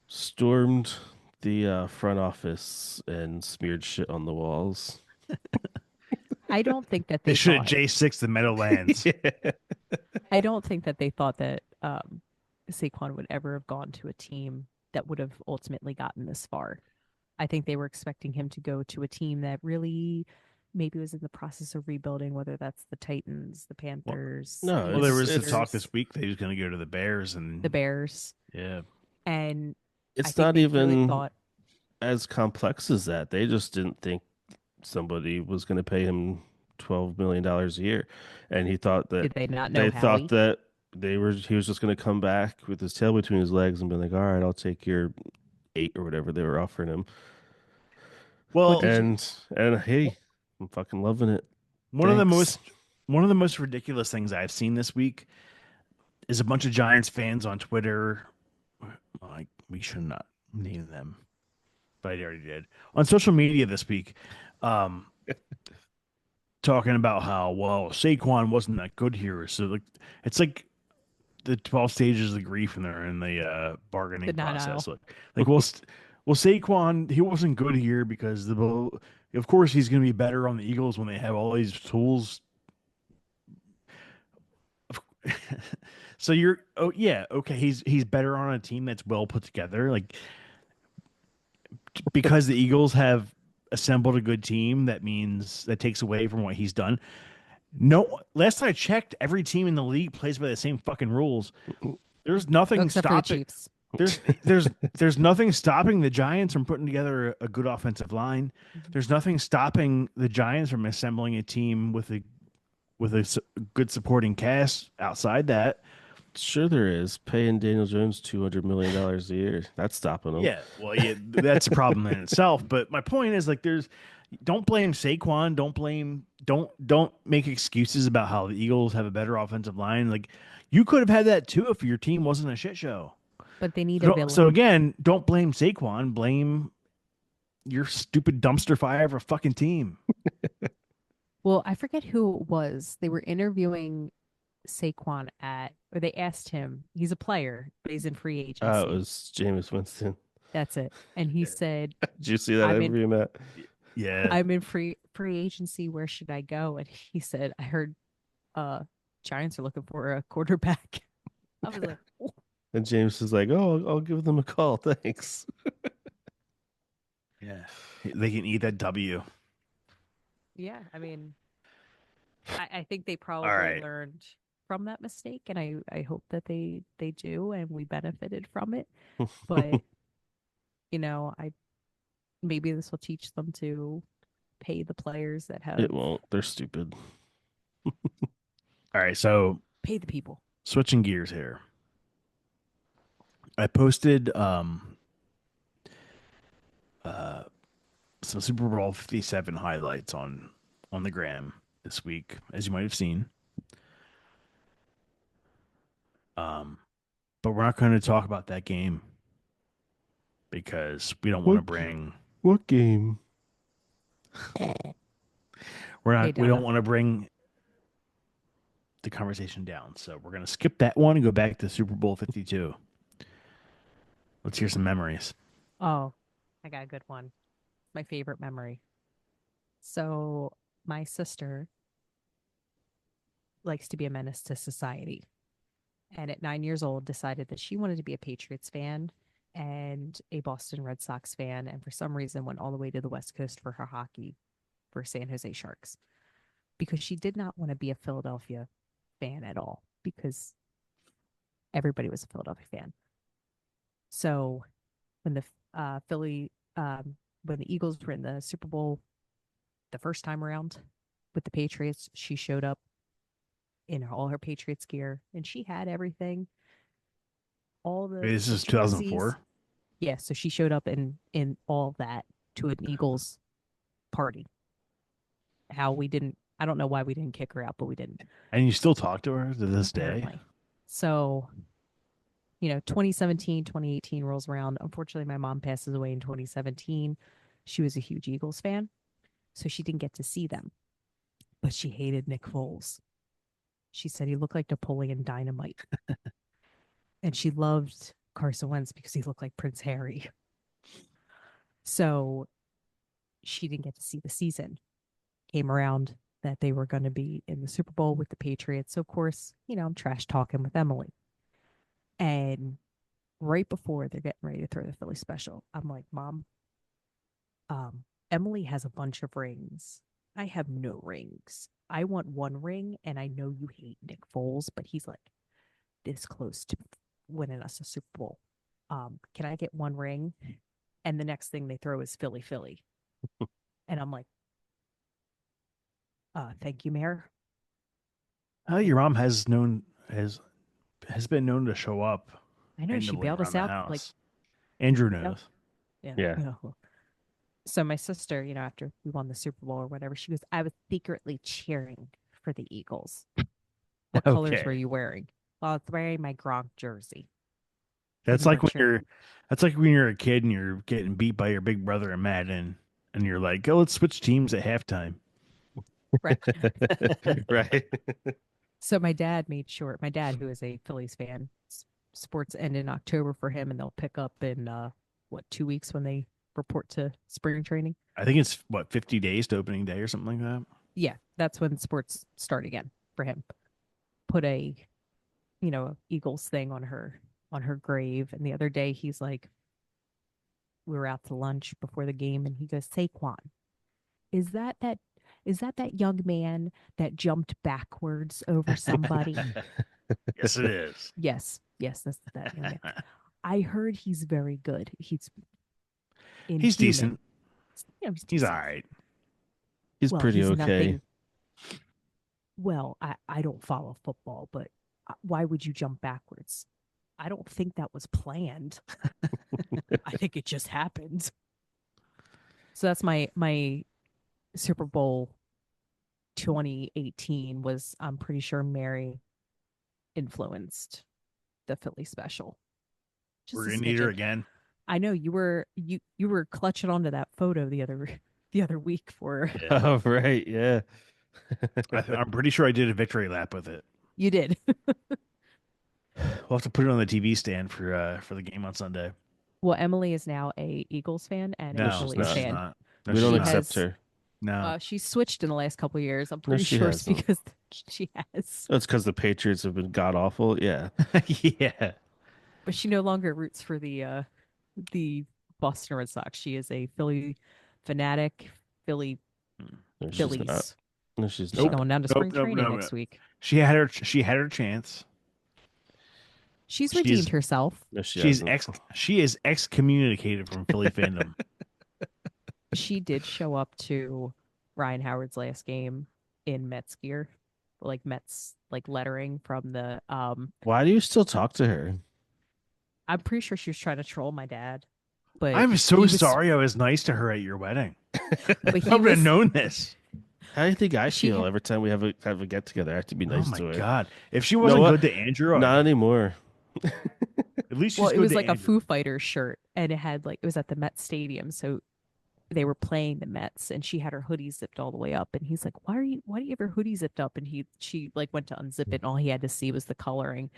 Stormed the front office and smeared shit on the walls. I don't think that they they should have thought J6 the Meadowlands. Yeah. I don't think that they thought that Saquon would ever have gone to a team that would have ultimately gotten this far. I think they were expecting him to go to a team that really maybe was in the process of rebuilding, whether that's the Titans, the Well, Panthers, No, well, even there the was the talk it's this Steelers, week that he was going to go to the Bears, the and Bears. yeah. And I it's think not they really even thought, as complex as that. They just didn't think somebody was going to pay him $12 million a year, and he thought that did they not know they thought Howie? that he was just going to come back with his tail between his legs and be like, "All right, I'll take your 8 or whatever they were offering him." Well, Well, did you? And hey, I'm fucking loving it. one of the Thanks. most one of the most ridiculous things I've seen this week is a bunch of Giants fans on Twitter. Like we should not name them, but I already did on social media this week. Um, Talking about how well Saquon wasn't that good here. So like it's like the 12 stages of grief and they're in the The bargaining not process. aisle. Like well Saquon he wasn't good here because of course he's going to be better on the Eagles when they have all these tools. So you're oh yeah okay he's better on a team that's well put together like because the Eagles have assembled a good team that means that takes away from what he's done. No, last I checked, every team in the league plays by the same fucking rules. There's Oh, nothing except for the stopping. Chiefs. There's nothing stopping the Giants from putting together a good offensive line. Mhm. There's nothing stopping the Giants from assembling a team with a good supporting cast outside that. Sure, there is paying Daniel Jones $200 million a year. That's stopping him. Yeah, well, yeah, that's a problem in itself. But my point is, like, don't blame Saquon. Don't make excuses about how the Eagles have a better offensive line. Like, you could have had that too if your team wasn't a shit show. But they need a So villain. again, don't blame Saquon. Blame your stupid dumpster fire of a fucking team. Well, I forget who it was. They were interviewing Saquon or they asked him, he's a player, but he's in free It agency. was Jameis Winston. That's it. And he said, Did you see that I'm in interview, Matt? Yeah, I'm in free agency. Where should I go? And he said, I heard uh Giants are looking for a quarterback. I was like, "Oh." And James is like, "Oh, I'll give them a call. Thanks." yeah, they can eat that W. Yeah, I mean, I think they All probably right. learned from that mistake, and I hope that they do, and we benefited from it. But I maybe this will teach them to pay the players that It have won't. They're stupid. All right. So pay the people. switching gears here. I posted some Super Bowl 57 highlights on the gram this week, as you might have seen. Um, but we're not going to talk about that game because we don't want to What bring what game? Hey, we don't Donna. want to bring the conversation down. So we're going to skip that one and go back to Super Bowl 52. Let's hear some memories. Oh, I got a good one. My favorite memory. So my sister likes to be a menace to society. And at 9 years old, decided that she wanted to be a Patriots fan and a Boston Red Sox fan. And for some reason, went all the way to the West Coast for her hockey for San Jose Sharks because she did not want to be a Philadelphia fan at all because everybody was a Philadelphia fan. So when the Philly, when the Eagles were in the Super Bowl the first time around with the Patriots, she showed up in all her Patriots gear and she had everything, all This the is jerseys. 2004. Yeah, so she showed up in all that to an Eagles party. How we didn't, I don't know why we didn't kick her out, but we didn't, And you still talk to her to this day? apparently. So, 2017, 2018 rolls around. Unfortunately, my mom passes away in 2017. She was a huge Eagles fan, so she didn't get to see them, but she hated Nick Foles. She said he looked like Napoleon Dynamite. And she loved Carson Wentz because he looked like Prince Harry. So she didn't get to see the season. Came around that they were going to be in the Super Bowl with the Patriots. So, of course, I'm trash talking with Emily. And right before they're getting ready to throw the Philly special, I'm like, Mom, Emily has a bunch of rings I have no rings. I want one ring, and I know you hate Nick Foles, but he's like this close to winning us a Super Bowl. Can I get one ring? And the next thing they throw is Philly, Philly. And I'm like, thank you, Mayor. Your mom has been known to show up I know she randomly bailed around us the out. Like, house. Andrew yep, knows. yeah. Yeah. So my sister, after we won the Super Bowl or whatever, she goes, I was secretly cheering for the Eagles. What colors were Okay. you wearing? Well, I was wearing my Gronk jersey. But That's you like weren't when cheering. you're that's like when you're a kid and you're getting beat by your big brother in Madden and you're like, "Oh, let's switch teams at halftime." Right. Right. So my dad made sure, my dad, who is a Phillies fan, sports end in October for him, and they'll pick up in, 2 weeks when they report to spring training. I think it's what 50 days to opening day or something like that. Yeah, that's when sports start again for him. Put a, Eagles thing on her grave. And the other day he's like, we were out to lunch before the game, and he goes, Saquon, is that that is that young man that jumped backwards over somebody? Yes, it is. Yes, yes, that's that young man. I heard he's very good. He's He's inhuman. decent. He's He's all decent. right. He's Well, pretty he's okay. nothing. Well, I don't follow football, but why would you jump backwards? I don't think that was planned. I think it just happened. So that's my Super Bowl 2018 was, I'm pretty sure, Mary influenced the Philly special. Just We're a gonna need her smidgen. again. I know you were clutching onto that photo the other week for Yeah. Oh, right. Yeah. I'm pretty sure I did a victory lap with it. you did. We'll have to put it on the TV stand for the game on Sunday. Well, Emily is now a Eagles fan and a No, No, she's no, Phillies not. she's fan. not. No, We don't she's She not. accept has her. No. she's switched in the last couple of years. I'm No, pretty she sure it's hasn't. because she has. That's because the Patriots have been god awful. Yeah. Yeah. But she no longer roots for the Boston Red Sox. She is a Philly fanatic. Philly No, she's not. Phillies. No, she's She's Nope. not. going down to Nope. spring Nope. training Nope. Nope. next week. She had her chance. She's She's redeemed herself. No, she she's hasn't. ex she is excommunicated from Philly fandom. She did show up to Ryan Howard's last game in Mets gear, like Mets like lettering from the Why do you still talk to her? I'm pretty sure she was trying to troll my dad, but I'm so he was sorry I was nice to her at your wedding. but I he would have was known this. How do you think I she feel ha- every time we have a get together? I have to be Oh nice my to her. god. If she You know wasn't what? good to Andrew, Not anymore. at least well, she's it good was to like a Andrew. Foo Fighters shirt, and it was at the Mets stadium, so they were playing the Mets, and she had her hoodie zipped all the way up, and he's like, why do you have your hoodie zipped up?" And she like went to unzip it, and all he had to see was the coloring.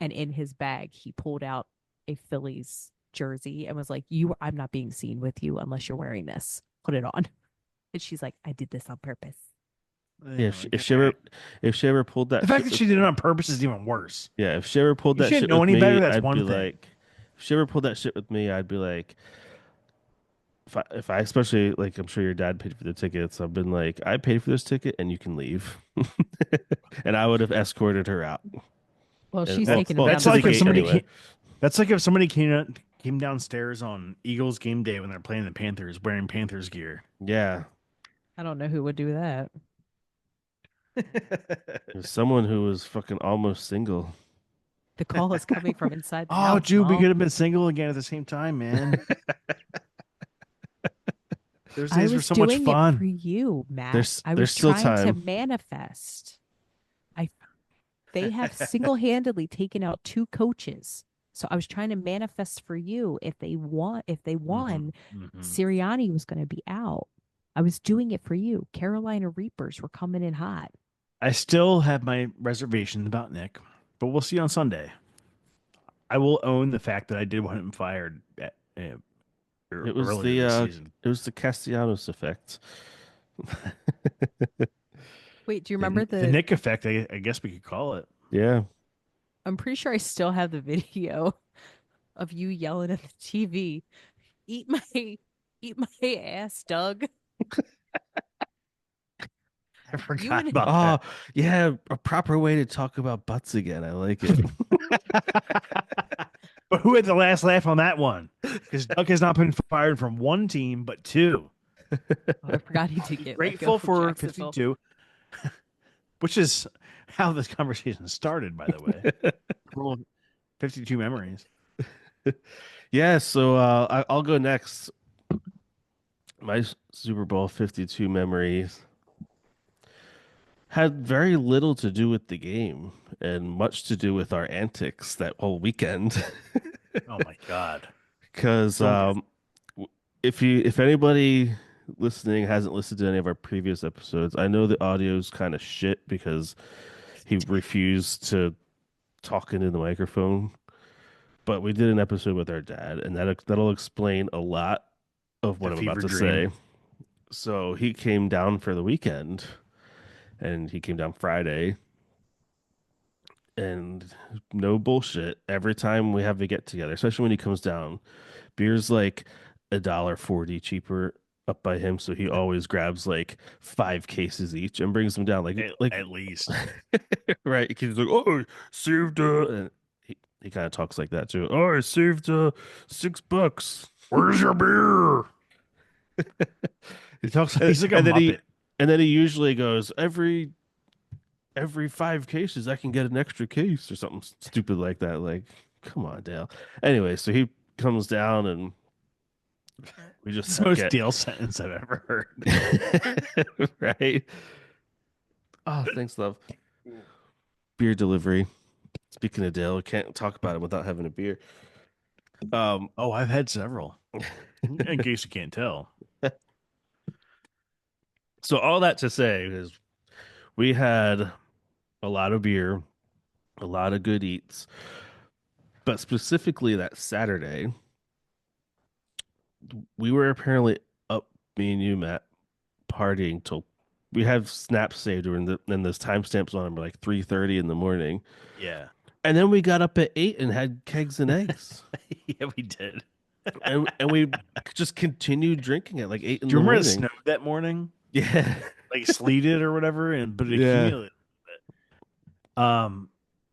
And in his bag, he pulled out a Phillies jersey and was like, I'm not being seen with you unless you're wearing this. Put it on. And she's like, I did this on purpose. Yeah, Oh my if she God. ever pulled The that fact shit that with she did it on purpose is even worse. yeah, if she ever pulled You that shouldn't shit know with any better. me, That's I'd be one thing. like, if she ever pulled that shit with me, I'd be like, if I especially like, I'm sure your dad paid for the tickets. I've been like, I paid for this ticket and you can leave, and I would have escorted her out. Well, And she's well, taking him well down That's to to the like if spring gate somebody training. anyway. came. That's like if somebody came downstairs on Eagles game day when they're playing the Panthers wearing Panthers gear. Yeah, I don't know who would do that. there's someone who was fucking almost single. The call is coming from inside the Oh, house, dude, we could Mom. have been single again at the same time, man. Those I days were was so much doing it for fun. you, Matt. There's I there's was still trying to time. manifest. I They have single-handedly taken out two coaches. So I was trying to manifest for you. If they hmm won, hmm Sirianni was going to be out. I was doing it for you. Carolina Reapers were coming in hot. I still have my reservations about Nick, but we'll see on Sunday. I will own the fact that I did want him fired It was earlier the this uh, season. it was the Castellanos effect. Wait, do you remember The Nick effect, I guess we could call it. Yeah, I'm pretty sure I still have the video of you yelling at the TV, "Eat my eat my ass, Doug." I You forgot and about Oh, that. yeah, a proper way to talk about butts again. I like it. But who had the last laugh on that one? Because Doug has not been fired from one team, but two. oh, I forgot he did Be get let go grateful from for Jacksonville. 52, which is how this conversation started, by the way. Rule of 52 memories. Yeah, so I'll go next. My Super Bowl 52 memories had very little to do with the game and much to do with our antics that whole weekend. Oh my God. Because Don't get if anybody listening hasn't listened to any of our previous episodes, I know the audio's kind of shit because he refused to talk into the microphone. But we did an episode with our dad, and that'll explain a lot of the what I'm about fever to dream. say. So he came down for the weekend, and he came down Friday, and no bullshit. Every time we have a get together, especially when he comes down, beer's like $1.40 cheaper up by him, so he always grabs like 5 cases each and brings them down. Like At least. right? He's like, oh, saved and he kind of talks like that too. Oh, I saved $6. Where's your beer? He talks And, he's like a and then he Muppet. and then he usually goes every 5 cases I can get an extra case or something stupid like that. Like, come on, Dale. Anyway, so he comes down and we It's just the most get Dale sentence I've ever heard. right. Oh, thanks, love. Beer delivery. Speaking of Dale, can't talk about it without having a beer. Um, Oh, I've had several. In case you can't tell. so all that to say is we had a lot of beer, a lot of good eats, but specifically that Saturday, we were apparently up, me and you, Matt, partying till we have snaps saved during and there's timestamps on them like 3:30 in the morning. Yeah. And then we got up at 8 and had kegs and eggs. Yeah, we did. And we just continued drinking at like 8 in Do you the remember it morning. snowed that morning? Yeah. Like sleeted or whatever, and but it Yeah. accumulated. Um,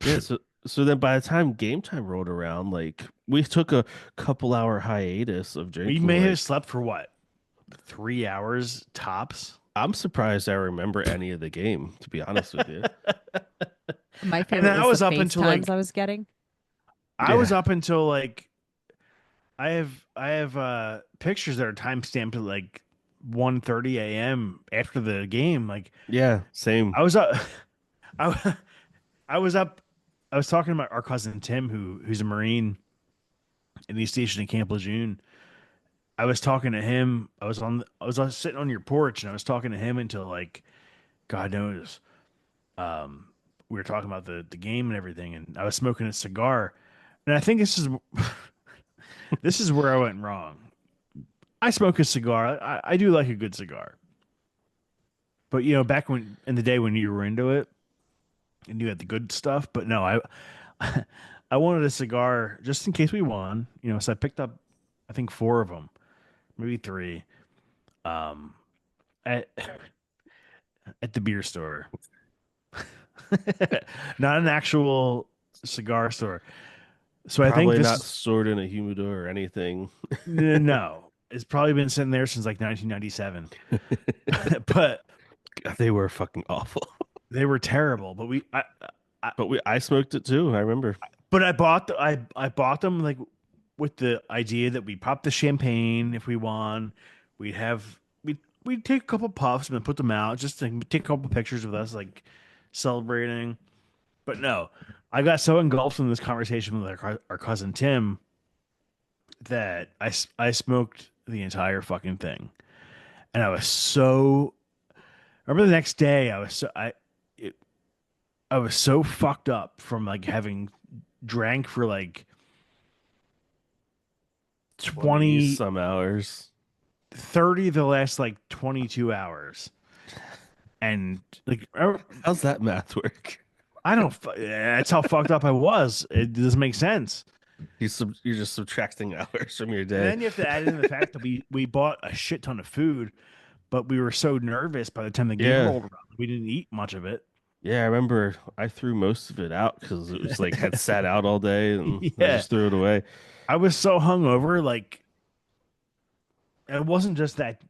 Yeah, so then by the time game time rolled around, like we took a couple hour hiatus of we drinking. may have Like slept for what, 3 hours tops. I'm surprised I remember any of the game, to be honest with you. My And favorite then I was the was up until FaceTimes like I was getting. I was Yeah. up until like I have pictures that are time stamped at like 1:30 a.m. after the game. Like Yeah, same. I was up I, I was up I was talking about our cousin Tim who's a Marine and he's stationed in Camp Lejeune. I was talking to him. I was sitting on your porch and I was talking to him until like God knows. Um, we were talking about the game and everything, and I was smoking a cigar. And I think this is where I went wrong. I smoke a cigar. I do like a good cigar, but back when in the day when you were into it and you had the good stuff. But no, I wanted a cigar just in case we won. So I picked up I think four of them, maybe three. Um, at at the beer store, not an actual cigar store. So I think Probably this not is stored in a humidor or anything. no. It's probably been sitting there since like 1997. But They were fucking awful. they were terrible. I But I smoked it too, I remember. but I bought them like with the idea that we pop the champagne if we won. We'd have we'd take a couple puffs and then put them out just to take a couple pictures of us like celebrating. But no, I got so engulfed in this conversation with our cousin Tim that I smoked the entire fucking thing, and I was so. I remember the next day it, I was so fucked up from like having drank for like 20 20, some hours. 30 the last like 22 hours, and like How's that math work? I don't. That's how fucked up I was. It doesn't make sense. You're just subtracting hours from your And day. then you have to add in the fact that we bought a shit ton of food, but we were so nervous by the time the game Yeah. rolled around. We didn't eat much of it. Yeah, I remember I threw most of it out because it was like had sat out all day and I Yeah. just threw it away. I was so hungover, like it wasn't just that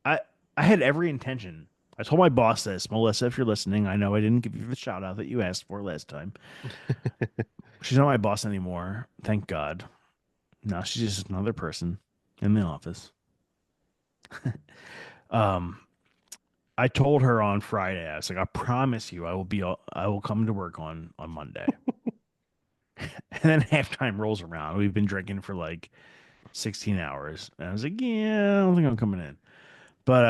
I I had every intention. I told my boss this, Melissa, if you're listening, I know I didn't give you the shout out that you asked for last time. She's not my boss anymore, thank God. Now she's just another person in the office. Um, I told her on Friday, I was like, I promise you, I will come to work on Monday. And then halftime rolls around. We've been drinking for like 16 hours. And I was like, yeah, I don't think I'm coming in. But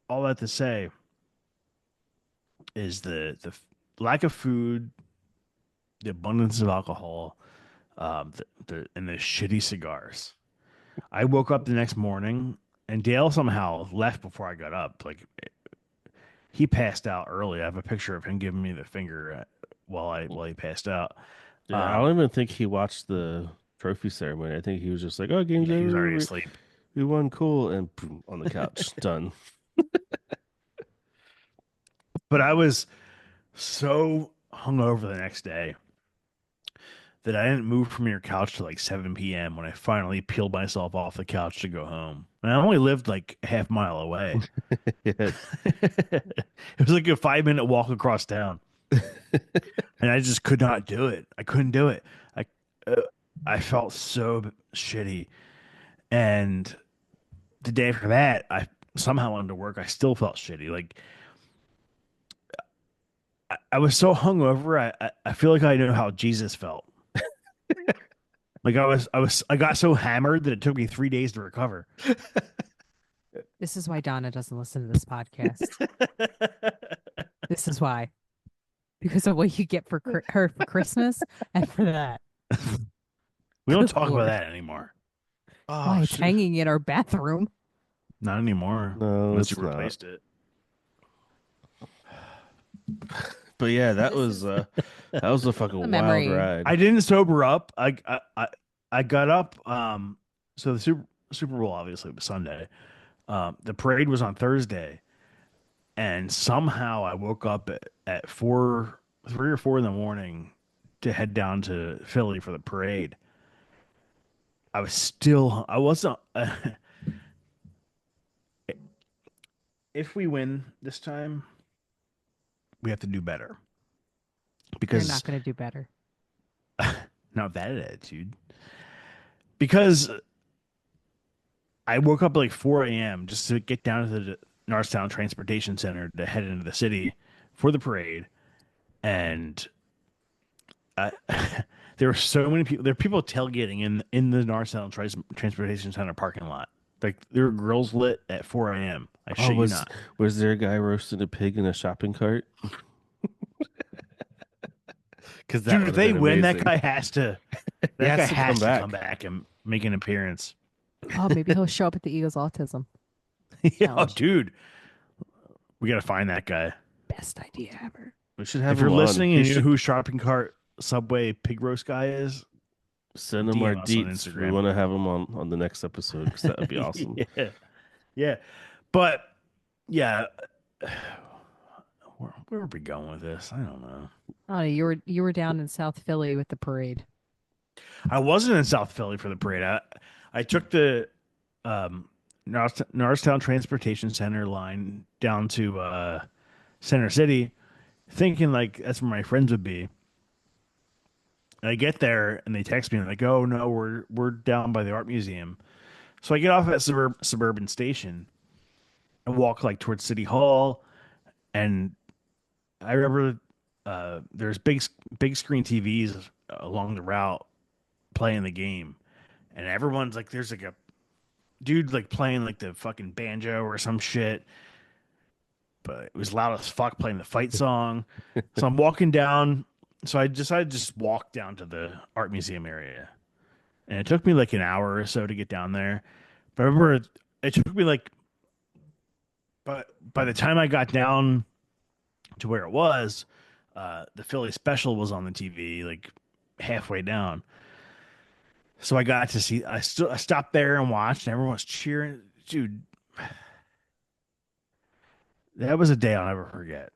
all that to say is the lack of food, the abundance of alcohol, and the shitty cigars. I woke up the next morning and Dale somehow left before I got up. Like he passed out early. I have a picture of him giving me the finger while he passed out. Yeah, I Um, don't even think he watched the trophy ceremony. I think he was just like, "Oh, game's yeah, he was over. already asleep. We won, cool," and boom, on the couch, done. But I was so hungover the next day that I didn't move from your couch till like 7 p.m. when I finally peeled myself off the couch to go home. And I only lived like a half mile away. Yeah. It was like a 5 minute walk across town, and I just could not do it. I couldn't do it. I uh, I felt so shitty. And the day after that, I somehow went to work. I still felt shitty. Like I was so hungover. I feel like I know how Jesus felt. Like I got so hammered that it took me 3 days to recover. This is why Donna doesn't listen to this podcast. This is why. Because of what you get for her for Christmas and for that. We don't Good talk about Lord. that anymore. Oh Why it's shit. hanging in our bathroom. Not anymore. No, Unless you it's not. replaced it. But yeah, This is that was a a fucking wild memory. ride. I didn't sober up. I got up. So the Super Bowl obviously was Sunday. The parade was on Thursday, and somehow I woke up at 3 or 4 in the morning to head down to Philly for the parade. I wasn't. If we win this time, we have to do better You're because not going to do better. not that attitude. Because I woke up at like 4 a.m. just to get down to the Norristown Transportation Center to head into the city for the parade, and I, there were so many people. There were people tailgating in the Norristown Transportation Center parking lot. Like there were grills lit at 4 a.m. I Oh, shit you not. was there a guy roasting a pig in a shopping cart? Because that Dude, would if have they been win, amazing. He that guy has to come has to come back. back and make an appearance. Oh, maybe he'll show up at the Eagles Autism Oh, Challenge. dude, we gotta find that guy. Best idea ever. We should have If you're him on. listening He and you know should who shopping cart Subway pig roast guy is, send him our DM us on deets. We Instagram. want to have him on the next episode because that would be awesome. Yeah, yeah. But yeah, where are we going with this? I don't know. Oh, you were down in South Philly with the parade. I wasn't in South Philly for the parade. I took the Norristown Transportation Center line down to Center City, thinking like that's where my friends would be. And I get there and they text me like, "Oh no, we're down by the art museum." So I get off at suburban station and walk like towards City Hall, and I remember there's big screen TVs along the route playing the game, and everyone's like, there's like a dude like playing like the fucking banjo or some shit, but it was loud as fuck playing the fight song. So I'm walking down. So I decided to just walk down to the art museum area, and it took me like an hour or so to get down there. But I remember it took me like, but by the time I got down to where it was, the Philly special was on the TV like halfway down. So I got to see. I stopped there and watched, and everyone was cheering. Dude, That was a day I'll never forget.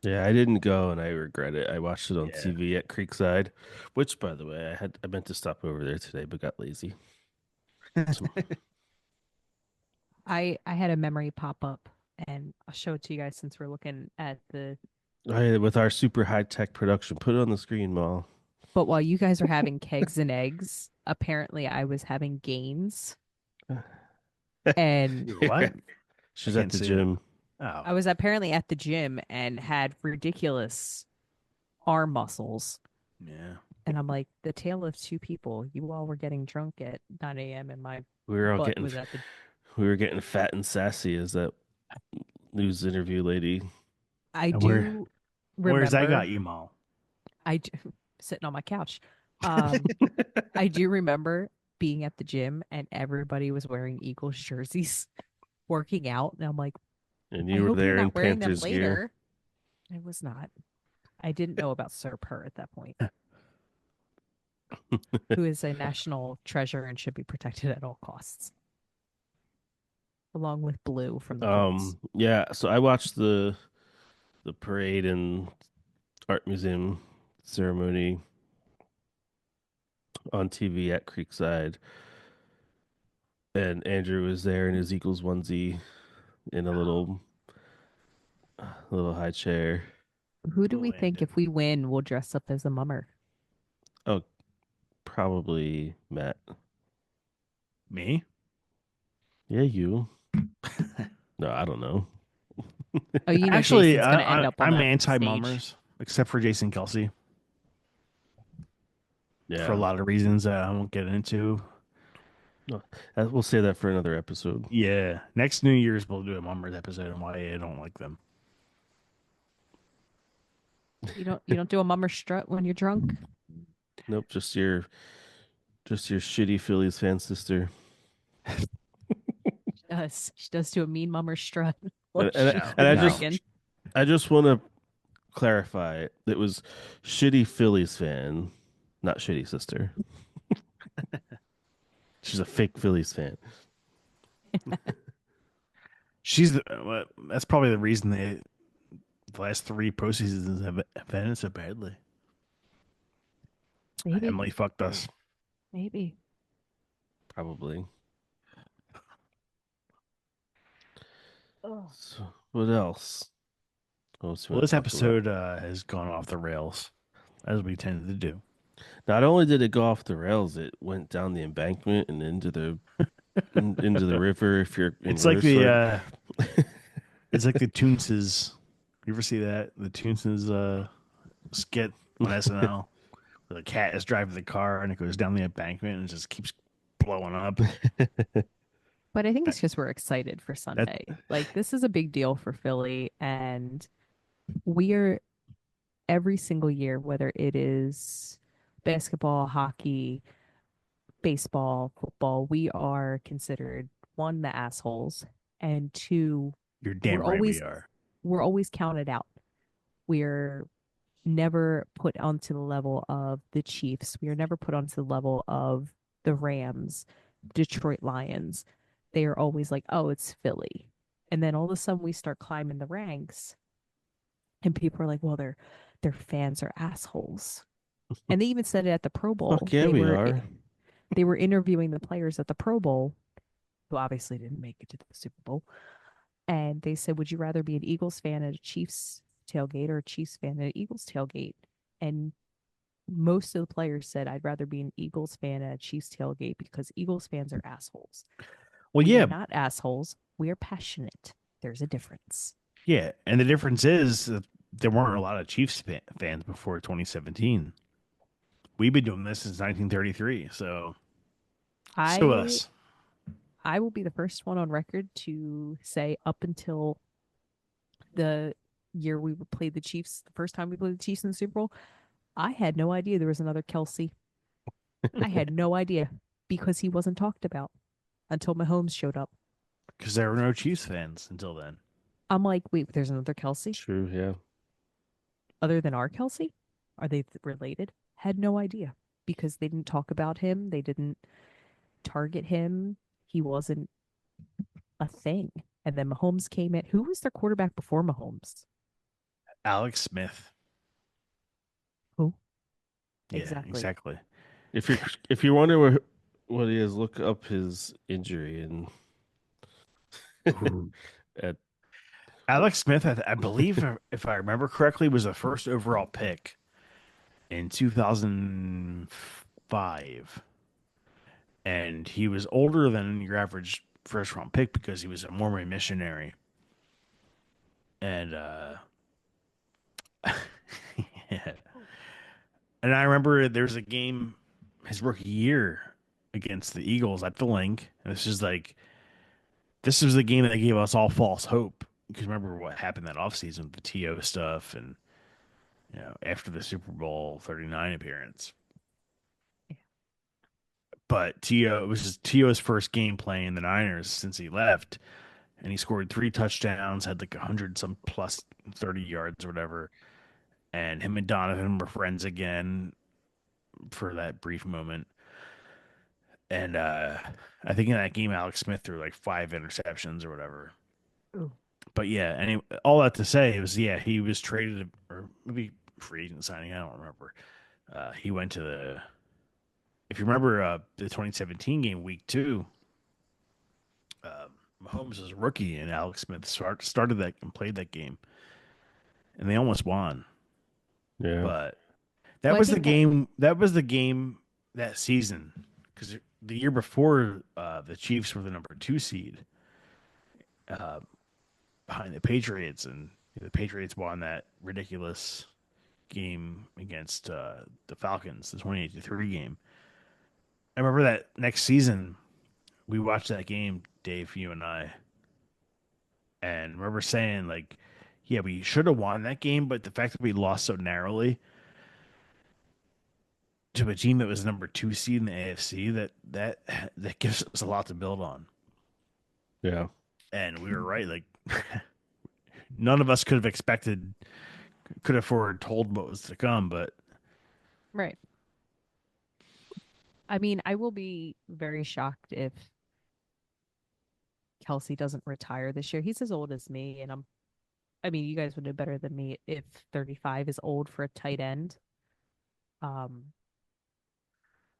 Yeah, I didn't go and I regret it. I watched it on Yeah. TV at Creekside, which by the way, I meant to stop over there today but got lazy. So, I had a memory pop up, and I'll show it to you guys since we're looking at the. with our super high tech production, put it on the screen, Mal. But while you guys are having kegs and eggs, apparently I was having gains, and You were what? I She's at can't the see it. gym. Oh, I was apparently at the gym and had ridiculous arm muscles. yeah. And I'm like, the tale of two people. You all were getting drunk at 9 a.m. and my We were all butt getting was at the. we were getting fat and sassy as that news interview lady. I And do where's that got remember. you, Mal? I do, sitting on my couch. Um, I do remember being at the gym and everybody was wearing Eagles jerseys, working out, and I'm like, And I you were hope you're there in not wearing them Panthers gear. later. I was not. I didn't know about Sir Purr at that point, who is a national treasure and should be protected at all costs, along with Blue from the Colts. Yeah, so I watched the parade and art museum ceremony on TV at Creekside, and Andrew was there in his Eagles onesie in a Oh, little high chair. Who do we little think, if Landon. we win, will dress up as a mummer? Oh, probably Matt. Me? Yeah, you. No, I don't know. Oh, you know Actually, Jason's going to end up on I'm that anti stage. mummers, except for Jason Kelsey, for a Yeah, lot of reasons I won't get into. no, we'll say that for another episode. Yeah, next New Year's we'll do a mummers episode on why I don't like them. You don't do a mummer strut when you're drunk? Nope, just your shitty Phillies fan sister. She does. She does do a mean mummer strut while And and, she's No, and been no. drinking. I just want to clarify it was shitty Phillies fan, not shitty sister. She's a fake Phillies fan. She's that's probably the reason the last three postseasons have ended so badly. Maybe, Emily fucked us. maybe. Probably. Oh. So what else? What else you Well, want this to talk about? episode has gone off the rails, as we tend to do. Not only did it go off the rails, it went down the embankment and into the river if you're in It's like the Riverside. it's like the Toonses. You ever see that? The Toonses skit on SNL where the cat is driving the car and it goes down the embankment and it just keeps blowing up. But I think That, it's just we're excited for that Sunday. Like, this is a big deal for Philly, and we are every single year, whether it is basketball, hockey, baseball, football, we are considered, one, the assholes, and two, you're we're damn right we always are. we're always counted out. We're never put onto the level of the Chiefs. We are never put onto the level of the Rams, Detroit Lions. They are always like, oh, it's Philly. And then all of a sudden we start climbing the ranks and people are like, well, their fans are assholes. And they even said it at the Pro Fuck Bowl. yeah, They we were are. they were interviewing the players at the Pro Bowl who obviously didn't make it to the Super Bowl. And they said, would you rather be an Eagles fan at a Chiefs tailgate or a Chiefs fan at an Eagles tailgate? And most of the players said, I'd rather be an Eagles fan at a Chiefs tailgate because Eagles fans are assholes. Well, We are yeah, not assholes. We are passionate. There's a difference. yeah, and the difference is that there weren't a lot of Chiefs fans before 2017. We've been doing this since 1933, so sue I us. I will be the first one on record to say up until the year we played the Chiefs, the first time we played the Chiefs in the Super Bowl, I had no idea there was another Kelsey. I had no idea because he wasn't talked about until Mahomes showed up. Because there were no Chiefs fans until then. I'm like, wait, there's another Kelsey True, yeah. other than our Kelsey? Are they related? Had no idea because they didn't talk about him. They didn't target him. He wasn't a thing. And then Mahomes came in. Who was their quarterback before Mahomes? Alex Smith. Who? Yeah, Exactly. exactly. If you're if you wonder what he is, look up his injury and Ooh. at Alex Smith, I believe, if I remember correctly, was the first overall pick in 2005. And he was older than your average first round pick because he was a Mormon missionary. And yeah. And I remember there was a game his rookie year against the Eagles at the link. And this was the game that gave us all false hope. Because remember what happened that offseason with the TO stuff and after the Super Bowl 39 appearance. But T.O. it was just T.O.'s first game playing the Niners since he left, and he scored 3 touchdowns, had like 100 some plus 30 yards or whatever. And him and Donovan were friends again for that brief moment. And I think in that game, Alex Smith threw like 5 interceptions or whatever. Ooh. But yeah, all that to say was yeah, he was traded or maybe free agent signing. I don't remember. He went to the if you remember the 2017 game, week two, Mahomes was a rookie and Alex Smith started that and played that game, and they almost won. yeah. But that Well, I was the think that game. That was the game that season because the year before the Chiefs were the number 2 seed uh, behind the Patriots, and the Patriots won that ridiculous game against the Falcons, the 28-3 game. I remember that next season we watched that game, Dave, you and I, and remember saying like, yeah, we should have won that game, but the fact that we lost so narrowly to a team that was number 2 seed in the AFC, that gives us a lot to build on. Yeah. And we were right. Like none of us could have expected, could have foretold what was to come. But right. I mean, I will be very shocked if Kelsey doesn't retire this year. He's as old as me, and I mean, you guys would know better than me if 35 is old for a tight end. Um,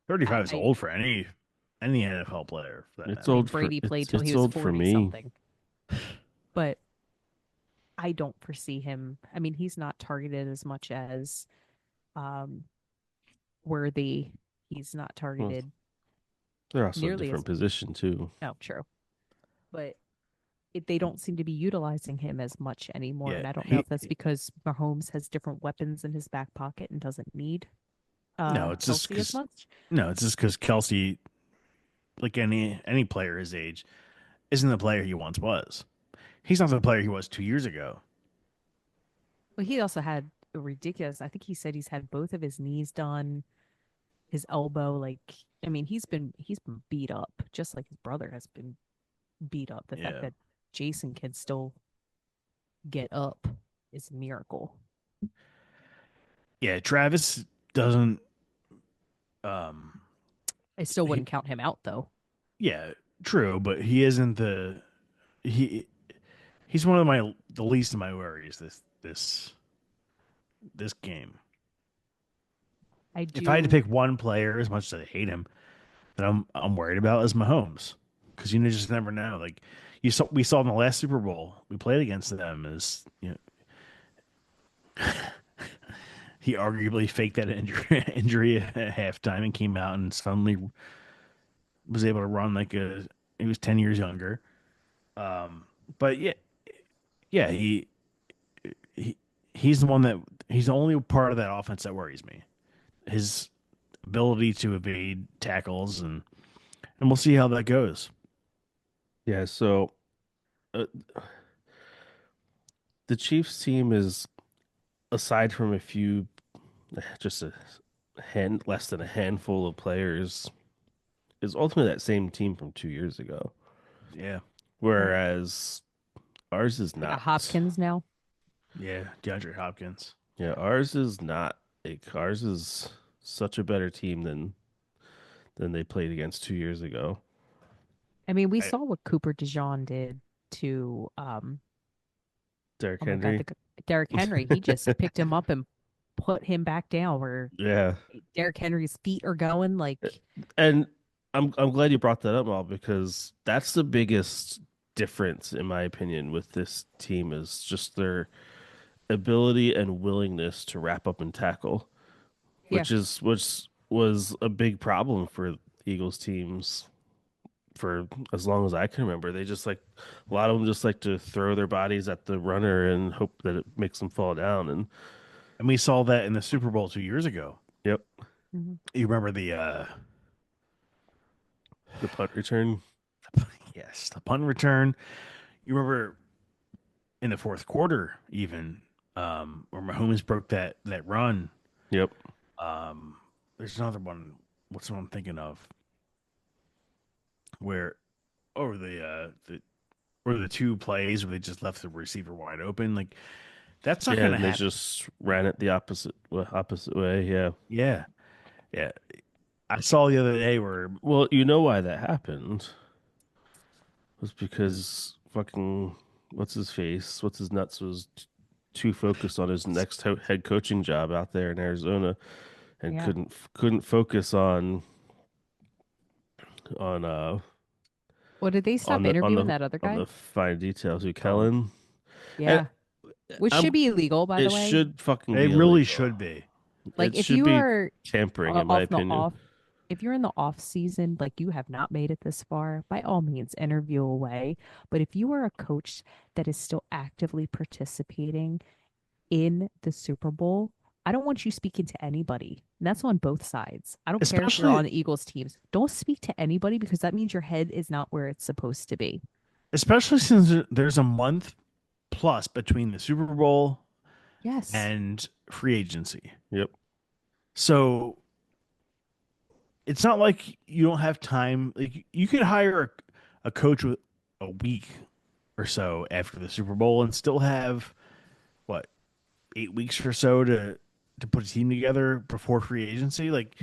35 is I old for any NFL player for that It's I mean, matter. old for Brady played till he it's was old for 40 me. something, but I don't foresee him. I mean, he's not targeted as much as um Worthy. He's not Well, targeted they're also a nearly different as position too. no, true. But they don't seem to be utilizing him as much anymore. Yeah, And I don't know he if that's because Mahomes has different weapons in his back pocket and doesn't need no, it's just Kelsey as because much. no, it's just because Kelsey, like any player his age, isn't the player he once was. He's not the player he was 2 years ago. Well, he also had a ridiculous, I think he said he's had both of his knees done, his elbow, like I mean, he's been beat up, just like his brother has been beat up. The fact Yeah, that Jason can still get up is a miracle. yeah. Travis doesn't. Um, I still he, wouldn't count him out though. yeah, true, but he isn't the he. He's one of the least of my worries this game. I If I had to do pick one player, as much as I hate him, that I'm worried about is Mahomes, because just never know. Like we saw in the last Super Bowl we played against them is he arguably faked that injury at halftime and came out and suddenly was able to run like he was 10 years younger. But yeah, he he's the one that he's the only part of that offense that worries me. His ability to evade tackles and we'll see how that goes. Yeah, so uh, the Chiefs team is aside from a few just a less than a handful of players is ultimately that same team from 2 years ago. Yeah, right. Whereas ours is They got not. Hopkins now. yeah, DeAndre Hopkins. Yeah, ours is not. Like, ours is such a better team than they played against 2 years ago. I mean, we I, saw what Cooper DeJean did. to Derrick oh my God, Henry. Derrick Henry. He just picked him up and put him back down where Yeah. Derrick Henry's feet are going. Like, And I'm glad you brought that up, Mal, because that's the biggest difference, in my opinion, with this team is just their ability and willingness to wrap up and tackle, yeah, which was a big problem for Eagles teams for as long as I can remember. They just like a lot of them just like to throw their bodies at the runner and hope that it makes them fall down. And And we saw that in the Super Bowl 2 years ago. yep, hmm You remember the the punt return. yes, the punt return. You remember in the fourth quarter, even where Mahomes broke that run. Yep. Um, there's another one. What's the one I'm thinking of? Where over the or the two plays where they just left the receiver wide open. Like that's not Yeah, going to and they happen. just ran it the opposite way. Yeah. Yeah, yeah. I saw the other day where Well, you know why that happened was because fucking what's his face, what's his nuts was too focused on his next head coaching job out there in Arizona and yeah. couldn't focus on Well, did they stop interviewing that other on guy? the fine details. Who oh, Kellen? And Yeah, which should I'm be illegal, by it the way. should fucking it be really illegal. should be. Like, It if should you be are tampering, in my off the opinion. off, if you're in the off season, like you have not made it this far, by all means, interview away. But if you are a coach that is still actively participating in the Super Bowl, I don't want you speaking to anybody. And that's on both sides. I don't care if you're Especially on the Eagles teams. Don't speak to anybody because that means your head is not where it's supposed to be. especially since there's a month plus between the Super Bowl Yes. and free agency. Yep. So it's not like you don't have time. Like you could hire a coach with a week or so after the Super Bowl and still have what 8 weeks or so to put a team together before free agency. Like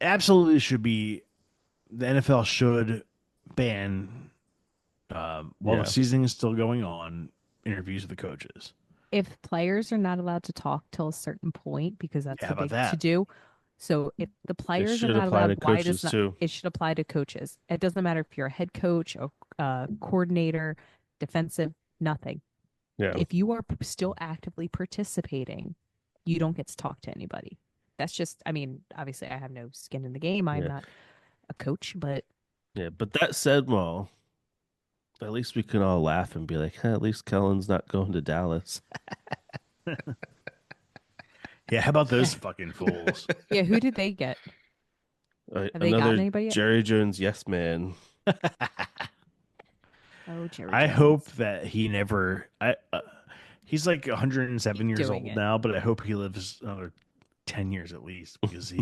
absolutely should be the NFL should ban while the Yeah. season is still going on interviews with the coaches. If players are not allowed to talk till a certain point, because that's Yeah, how the about big to that? do. So if the It players are should not apply allowed, to why does coaches not too. it should apply to coaches? It doesn't matter if you're a head coach or coordinator, defensive, nothing. Yeah. If you are still actively participating, you don't get to talk to anybody. That's just, I mean, obviously I have no skin in the game. I'm Yeah. not a coach, but Yeah. But that said, Maul, at least we can all laugh and be like, at least Kellen's not going to Dallas. Yeah, how about yeah, those fucking fools? yeah. Who did they get? Have they gotten Another anybody yet? Jerry Jones yes man. Oh, Jerry I hope Jones. that he never. He's like 107 Keep years doing old it. now, but I hope he lives another 10 years at least because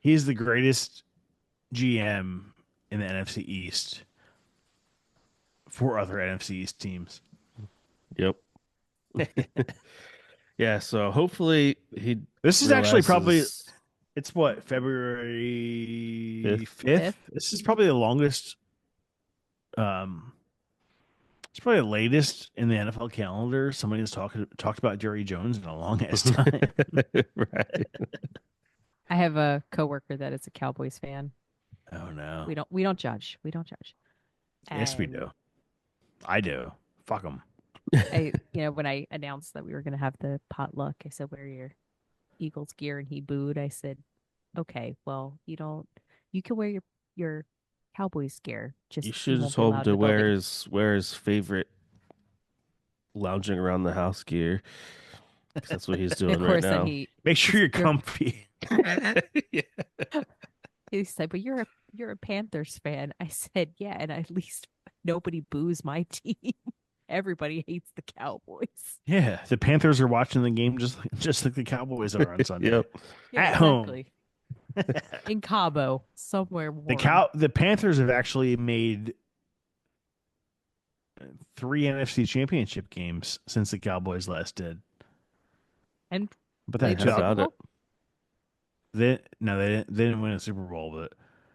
he's the greatest GM in the NFC East for other NFC East teams. Yep. Yeah, so hopefully he This is actually probably realizes it's what February fifth. 5th. Fifth. This is probably the longest. Um, it's probably the latest in the NFL calendar. Somebody has talked about Jerry Jones in a long ass time. Right. I have a coworker that is a Cowboys fan. Oh no! We don't judge. We don't judge. Yes, we And do. I do. Fuck them. when I announced that we were going to have the potluck, I said, "Wear your Eagles gear," and he booed. I said, "Okay, well, you don't. You can wear your Cowboys gear. You Just you should have won't be told him allowed in to the building." wear his favorite lounging around the house gear because that's what he's And of doing right course, then now. Make he sure said, you're comfy. Yeah. he said, "But you're a Panthers fan." I said, "Yeah, and at least nobody boos my team. Everybody hates the Cowboys." Yeah, the Panthers are watching the game just like the Cowboys are on Sunday Yep. Yeah, at home. exactly. In Cabo, somewhere warm. The Panthers have actually made three NFC Championship games since the Cowboys last did. And But Yeah, that played the how job, Super about it? Bowl? no, they didn't win a Super Bowl, but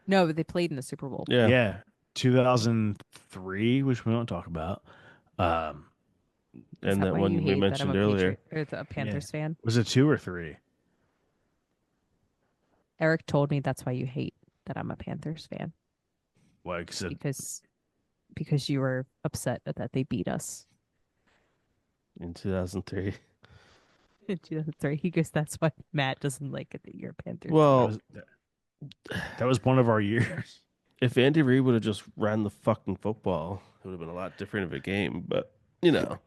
No, but they played in the Super Bowl. Yeah. yeah, 2003, which we don't talk about. Um, Is And that that why you one we hate that I'm mentioned a earlier. Patriot or a yeah. Panthers fan? Was it two or three? Eric told me that's why you hate that I'm a Panthers fan Like, so because because you were upset that they beat us In 2003. in 2003. He goes, that's why Matt doesn't like it that you're a Panthers that fan. Well, was that was one of our years. if Andy Reid would have just ran the fucking football, it would have been a lot different of a game. But, you know,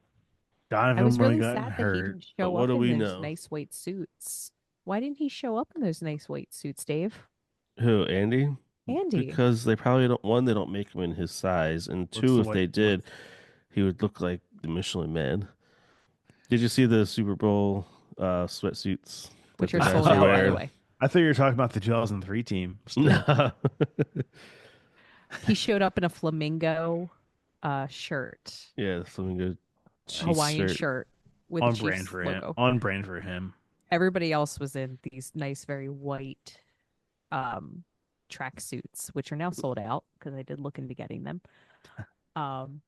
I Donovan was would have really gotten sad that he hurt. didn't but show what up do in we those know? nice white suits. Why didn't he show up in those nice white suits, Dave? Who, Andy? Andy, Because they probably don't, one, they don't make him in his size. And What's two, the if white? they did, he would look like the Michelin Man. Did you see the Super Bowl sweatsuits that which are the sold guys are out, by the wearing? way. I thought you were talking about the 2003 team. Still, No. He showed up in a flamingo shirt, Yeah, the Flamingo Chiefs Hawaiian shirt. shirt with a on brand Chiefs for him. logo. On brand for him. Everybody else was in these nice, very white um track suits, which are now sold out because I did look into getting them. Um,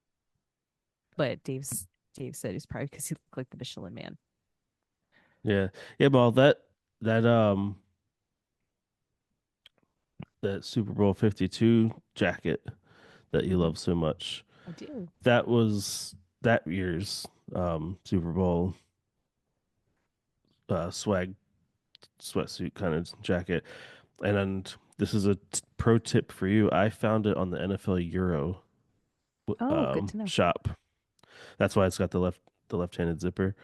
but Dave said it's probably because he looked like the Michelin Man. Yeah. Yeah, well that that Super Bowl 52 jacket that you Mhm. love so much. I do. That was that year's Super Bowl swag sweatsuit kind of jacket. And this is a pro tip for you. I found it on the NFL Euro Oh, good to know. shop. That's why it's got the left-handed zipper.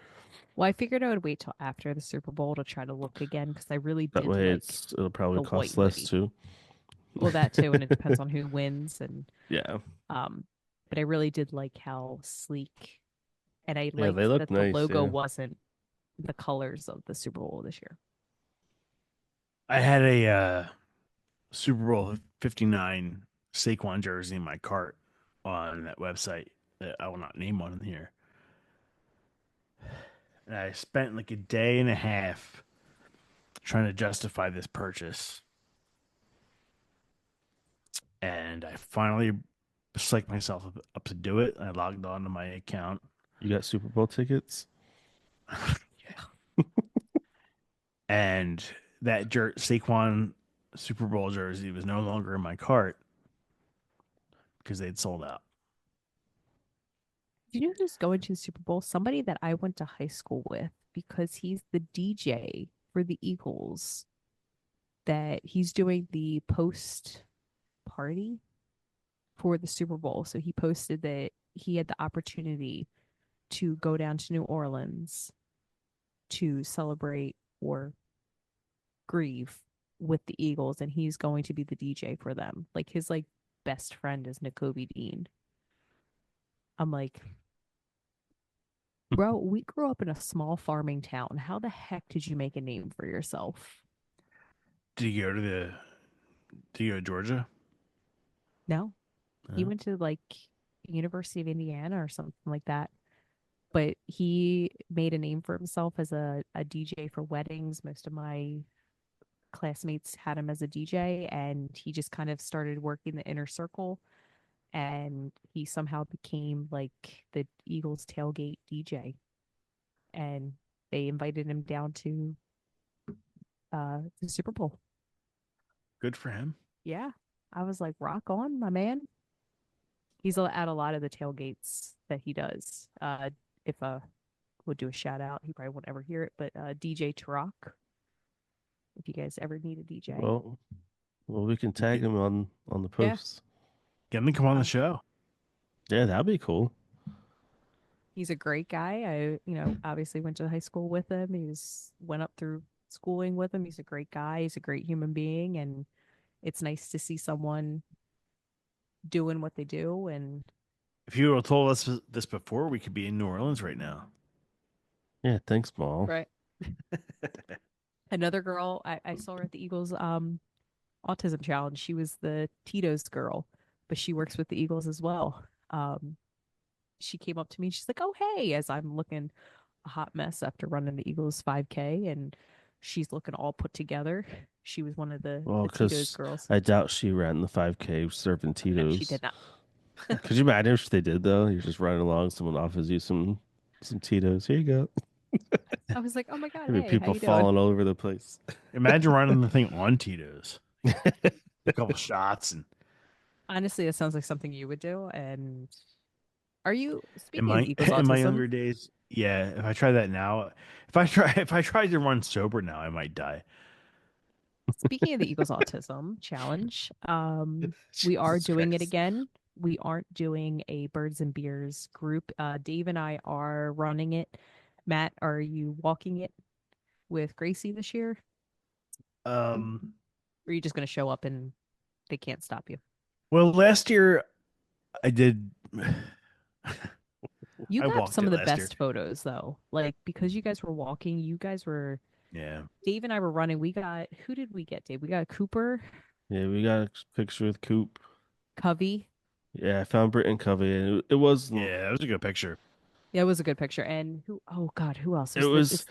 Well, I figured I would wait till after the Super Bowl to try to look again because I really That did way like it'll probably the white cost less hoodie. too. Well, that too, and it depends on who wins and Yeah. um but I really did like how sleek and I Yeah, they liked look that the nice, logo yeah. wasn't the colors of the Super Bowl this year. I had a Super Bowl 59 Saquon jersey in my cart on that website that I will not name on here. And I spent like a day and a half trying to justify this purchase. And I finally psyched myself up to do it. I logged on to my account. You got Super Bowl tickets? And that Saquon Super Bowl jersey was no longer in my cart because they'd sold out. Do you know who's going to the Super Bowl? Somebody that I went to high school with because he's the DJ for the Eagles. That he's doing the post party for the Super Bowl. So he posted that he had the opportunity to go down to New Orleans to celebrate or grieve with the Eagles, and he's going to be the DJ for them. Like his best friend is N'Kobe Dean. I'm like, bro, we grew up in a small farming town. How the heck did you make a name for yourself? Did you go to the? Did you go to Georgia? No, he No. went to University of Indiana or something like that. But he made a name for himself as a DJ for weddings. Most of my classmates had him as a DJ, and he just kind of started working the inner circle. And he somehow became like the Eagles tailgate DJ. And they invited him down to the Super Bowl. Good for him. Yeah. I was like, rock on, my man. He's at a lot of the tailgates that he does. If would do a shout out, he probably won't ever hear it, but DJ Turok, if you guys ever need a DJ. Well, well, we can tag Get, him on the Yeah. posts. get him to come on the Uh, show. Yeah, that'd be cool. he's a great guy. Obviously went to high school with him. Went up through schooling with him. He's a great guy. He's a great human being, and it's nice to see someone doing what they do. And If you would have told us this before, we could be in New Orleans right now. Yeah, thanks, Maul. right, another girl I saw her at the Eagles autism challenge. She was the Tito's girl, but she works with the Eagles as well. She came up to me. She's like, "Oh, hey," as I'm looking a hot mess after running the Eagles 5K, and she's looking all put together. She was one of Well, the Tito's because girls. I doubt she ran the 5K serving No, she Tito's. did not. Could you imagine if they did though? You're just running along, someone offers you some Tito's. Here you go. I was like, oh my God, There'd be hey, how people you doing? falling all over the place. Imagine running the thing on Tito's, a couple shots, and Honestly, it sounds like something you would do. And are you in speaking of my equals in my autism? younger days, yeah. If I try that now, if I tried to run sober now, I might die. Speaking of the Eagles Autism Challenge, we are Jesus doing it Christ. again. We aren't doing a Birds and Beers group. Dave and I are running it. Matt, are you walking it with Gracie this year? Um. Or are you just going to show up and they can't stop you? Well, last year I did. You I got walked some of it the last year. best photos though. Like because you guys were walking, you guys were Yeah. Dave and I were running. We got who did we get, Dave? We got Cooper, Yeah, we got a picture with Coop. Covey. Yeah, I found Britton Covey, and it wasn't. Yeah, that was a good picture. Yeah, it was a good picture. And who oh God, who else? It There's the was it's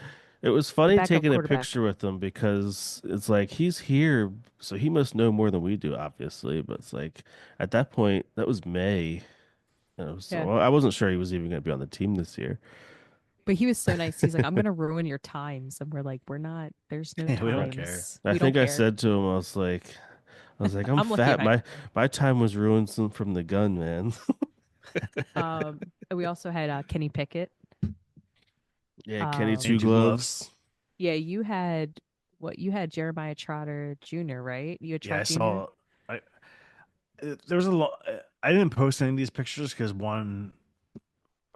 it was the funny backup taking a quarterback. picture with him because it's like he's here, so he must know more than we do, obviously. But it's like at that point, that was May. Yeah. So I wasn't sure he was even going to be on the team this year. But he was so nice. He's like, I'm gonna ruin your times. And we're like, we're not, there's no We don't care. times. I We don't think I care. said to him, I was like, I'm I'm looking at fat. my My time was ruined from the gun, man. and we also had Kenny Pickett. Yeah, Kenny Um Two And two gloves. Gloves. yeah, you had what you had Jeremiah Trotter Jr., right? You had Yeah, I Trot Jr. saw. I there was a lot. I didn't post any of these pictures because one,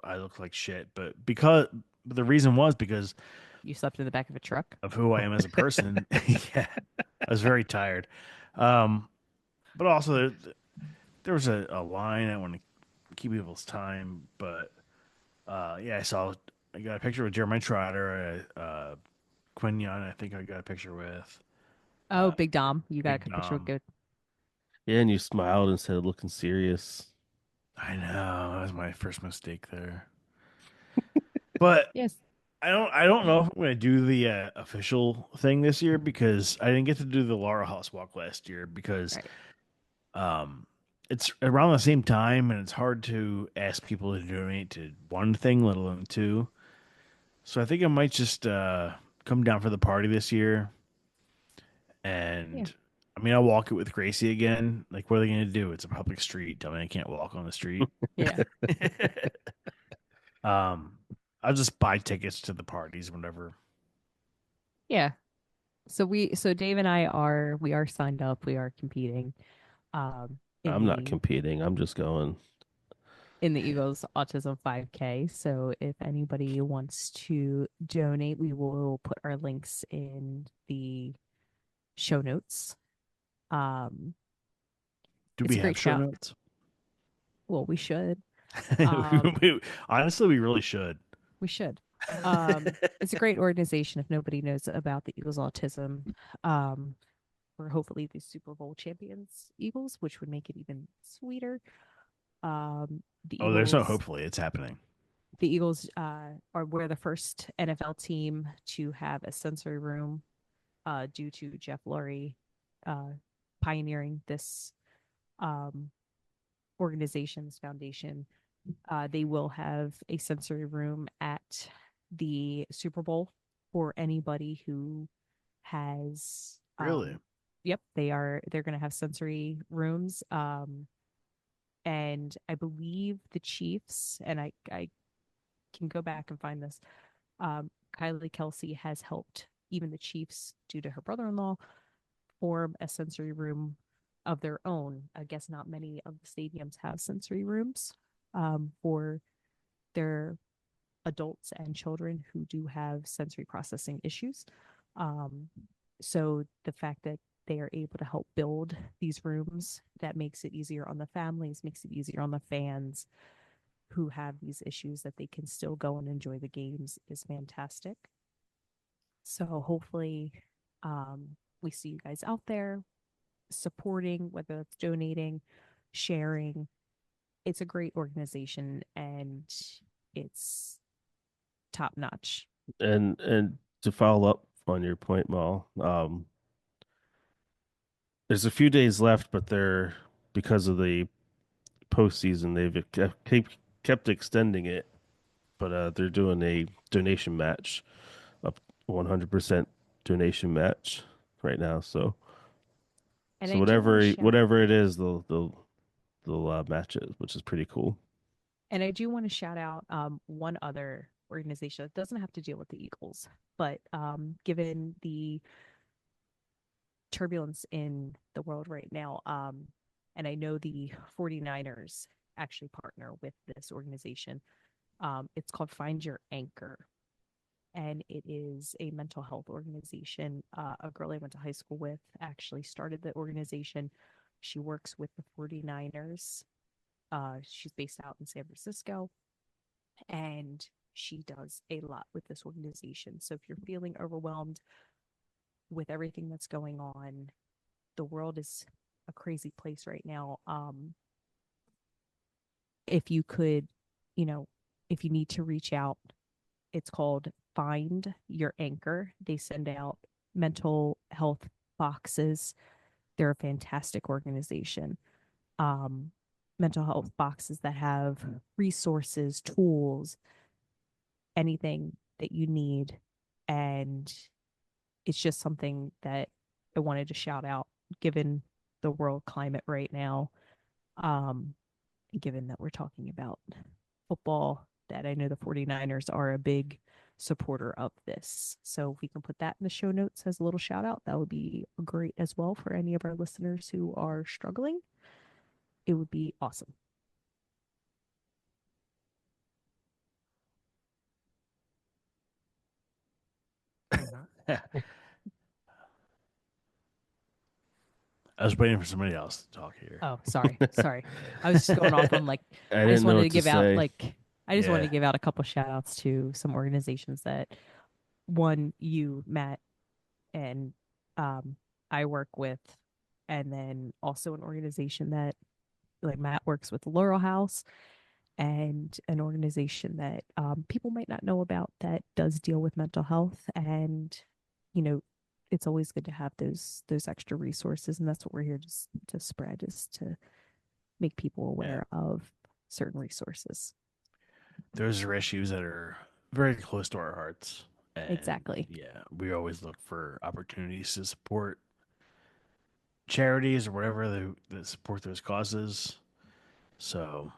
I look like shit, but the reason was because You slept in the back of a truck. of who I am as a person. Yeah, I was very tired. Um, but also there was a line I want to keep people's time, but yeah, I got a picture with Jeremiah Trotter, Quinion. I think I got a picture with Oh, uh, Big Dom. You got Big a picture with Dom. good. Yeah, and you smiled instead of looking serious. I know that was my first mistake there, but Yes. I don't know if I'm gonna do the official thing this year because I didn't get to do the Laura House walk last year because Right. um it's around the same time and it's hard to ask people to donate to one thing, let alone two. So I think I might just come down for the party this year Yeah. and I mean I'll walk it with Gracie again. Like what are they gonna do? It's a public street. Tell me I can't walk on the street. Yeah. um I'll just buy tickets to the parties whenever. Yeah. So Dave and I are we are signed up. We are competing in I'm not the competing. I'm just going. Eagles Autism 5K. So if anybody wants to donate, we will put our links in the show notes. Um, Do it's we a great have show shout. notes? Well, we should. we, Um, honestly, we really should. we should. It's a great organization. If nobody knows about the Eagles Autism, um, we're hopefully the Super Bowl champions Eagles, which would make it even sweeter. The Oh, there's no Eagles hopefully. It's happening. the Eagles are we're the first NFL team to have a sensory room due to Jeff Lurie uh, pioneering this um, organization's foundation. They will have a sensory room at the Super Bowl for anybody who has. Really? Yep, they're going to have sensory rooms. And I believe the Chiefs, and I can go back and find this. Kylie Kelsey has helped even the Chiefs, due to her brother-in-law, form a sensory room of their own. I guess not many of the stadiums have sensory rooms for their adults and children who do have sensory processing issues. Um, so the fact that they are able to help build these rooms, that makes it easier on the families, makes it easier on the fans who have these issues, that they can still go and enjoy the games, is fantastic. So hopefully we see you guys out there supporting, whether it's donating, sharing. It's a great organization and it's top notch. And to follow up on your point, Maul. There's a few days left, but they're because of the postseason, kept extending it. But they're doing a donation match, up 100% donation match right now. And So I do want to shout whatever it is, they'll match it, which is pretty cool. and I do want to shout out one other organization that doesn't have to deal with the Eagles, but given the turbulence in the world right now, and I know the 49ers actually partner with this organization. It's called Find Your Anchor, and it is a mental health organization. A girl I went to high school with actually started the organization. She works with the 49ers. She's based out in San Francisco, and she does a lot with this organization. So if you're feeling overwhelmed with everything that's going on, the world is a crazy place right now. If you could, you know, if you need to reach out, it's called Find Your Anchor. They send out mental health boxes. They're a fantastic organization. Um, Mental health boxes that have resources, tools, anything that you need. And it's just something that I wanted to shout out given the world climate right now. Um, Given that we're talking about football, that I know the 49ers are a big supporter of this. So if we can put that in the show notes as a little shout out, that would be great as well for any of our listeners who are struggling. It would be awesome. I was waiting for somebody else to talk here. Oh, sorry. Sorry. I was just going off on like, I I just didn't know wanted to what to give out say. like, I just wanted to Yeah. give out a couple shout outs to some organizations that one, you, Matt, and I work with, and then also an organization that like Matt works with Laurel House, and an organization that people might not know about that does deal with mental health. And you know, it's always good to have those extra resources, and that's what we're here to spread, is to make people Yeah. aware of certain resources. Those are issues that are very close to our hearts. And Exactly. yeah, we always look for opportunities to support charities or whatever that support those causes. So,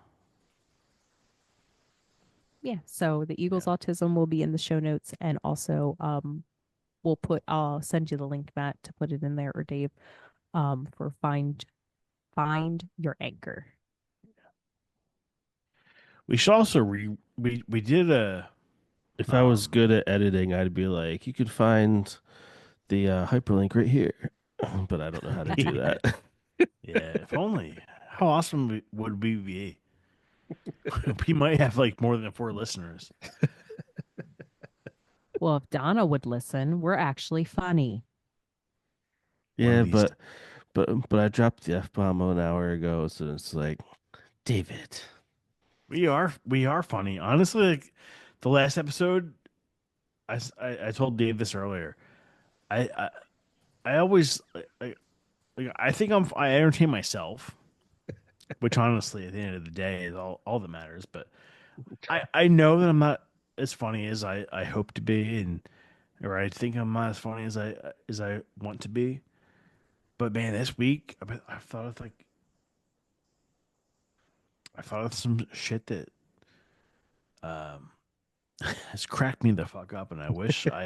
Yeah. So the Eagles yeah. Autism will be in the show notes, and also I'll send you the link, Matt, to put it in there, or Dave, for Find Your Anchor. We should also we did a If I was um good at editing, I'd be like, you could find the hyperlink right here, but I don't know how to do yeah, that. yeah, if only. How awesome would we be? We might have like more than four listeners. Well, if Donna would listen, we're actually funny. One of Yeah, these. but I dropped the F bomb an hour ago, so it's like, David. We are funny. Honestly, like the last episode, I told Dave this earlier. I I, I always like, I think I entertain myself, which honestly at the end of the day is all that matters. But I know that I'm not as funny as I hope to be, and or I think I'm not as funny as I want to be. But man, this week I thought of some shit that um has cracked me the fuck up, and I wish we'd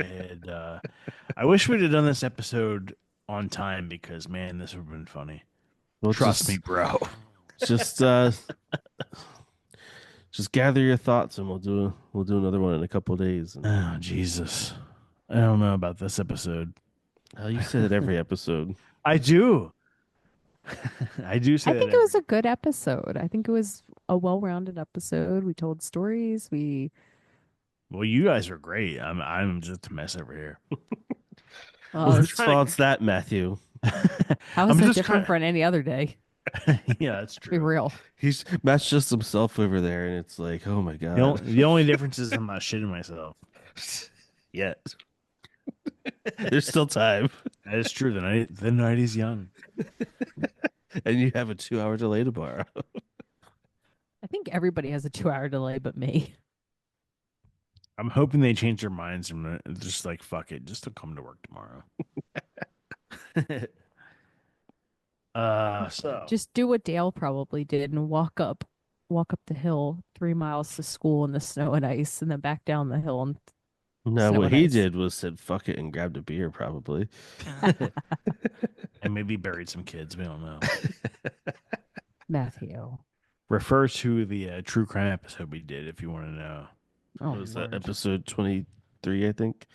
have done this episode on time because man, this would have been funny. Well, Trust me, bro. just just gather your thoughts, and we'll do another one in a couple days. And Oh Jesus, I don't know about this episode. you say that every episode. I do, I do I say that think it was a every. good episode. I think it was a well-rounded episode. We told stories. We Well, you guys are great. I'm just a mess over here. Well, uh, I'm whose trying fault's that, Matthew? to. how is I'm that just different trying. from any other day? Yeah, that's Be true. real. He's Matt's just himself over there, and it's like, oh my The God. only, the only difference is I'm not shitting myself. Yes. There's still time, That is true. The night is young. and you have a 2 hour delay tomorrow. I think everybody has a 2 hour delay but me. I'm hoping they change their minds and just like fuck it, just to come to work tomorrow. So Just do what Dale probably did and walk up the hill 3 miles to school in the snow and ice and then back down the hill in No, snow what and he ice. did was said fuck it and grabbed a beer, probably. and maybe buried some kids. We don't know. Matthew. Refer to the true crime episode we did if you want to know. Oh What was that Lord. episode 23, I think?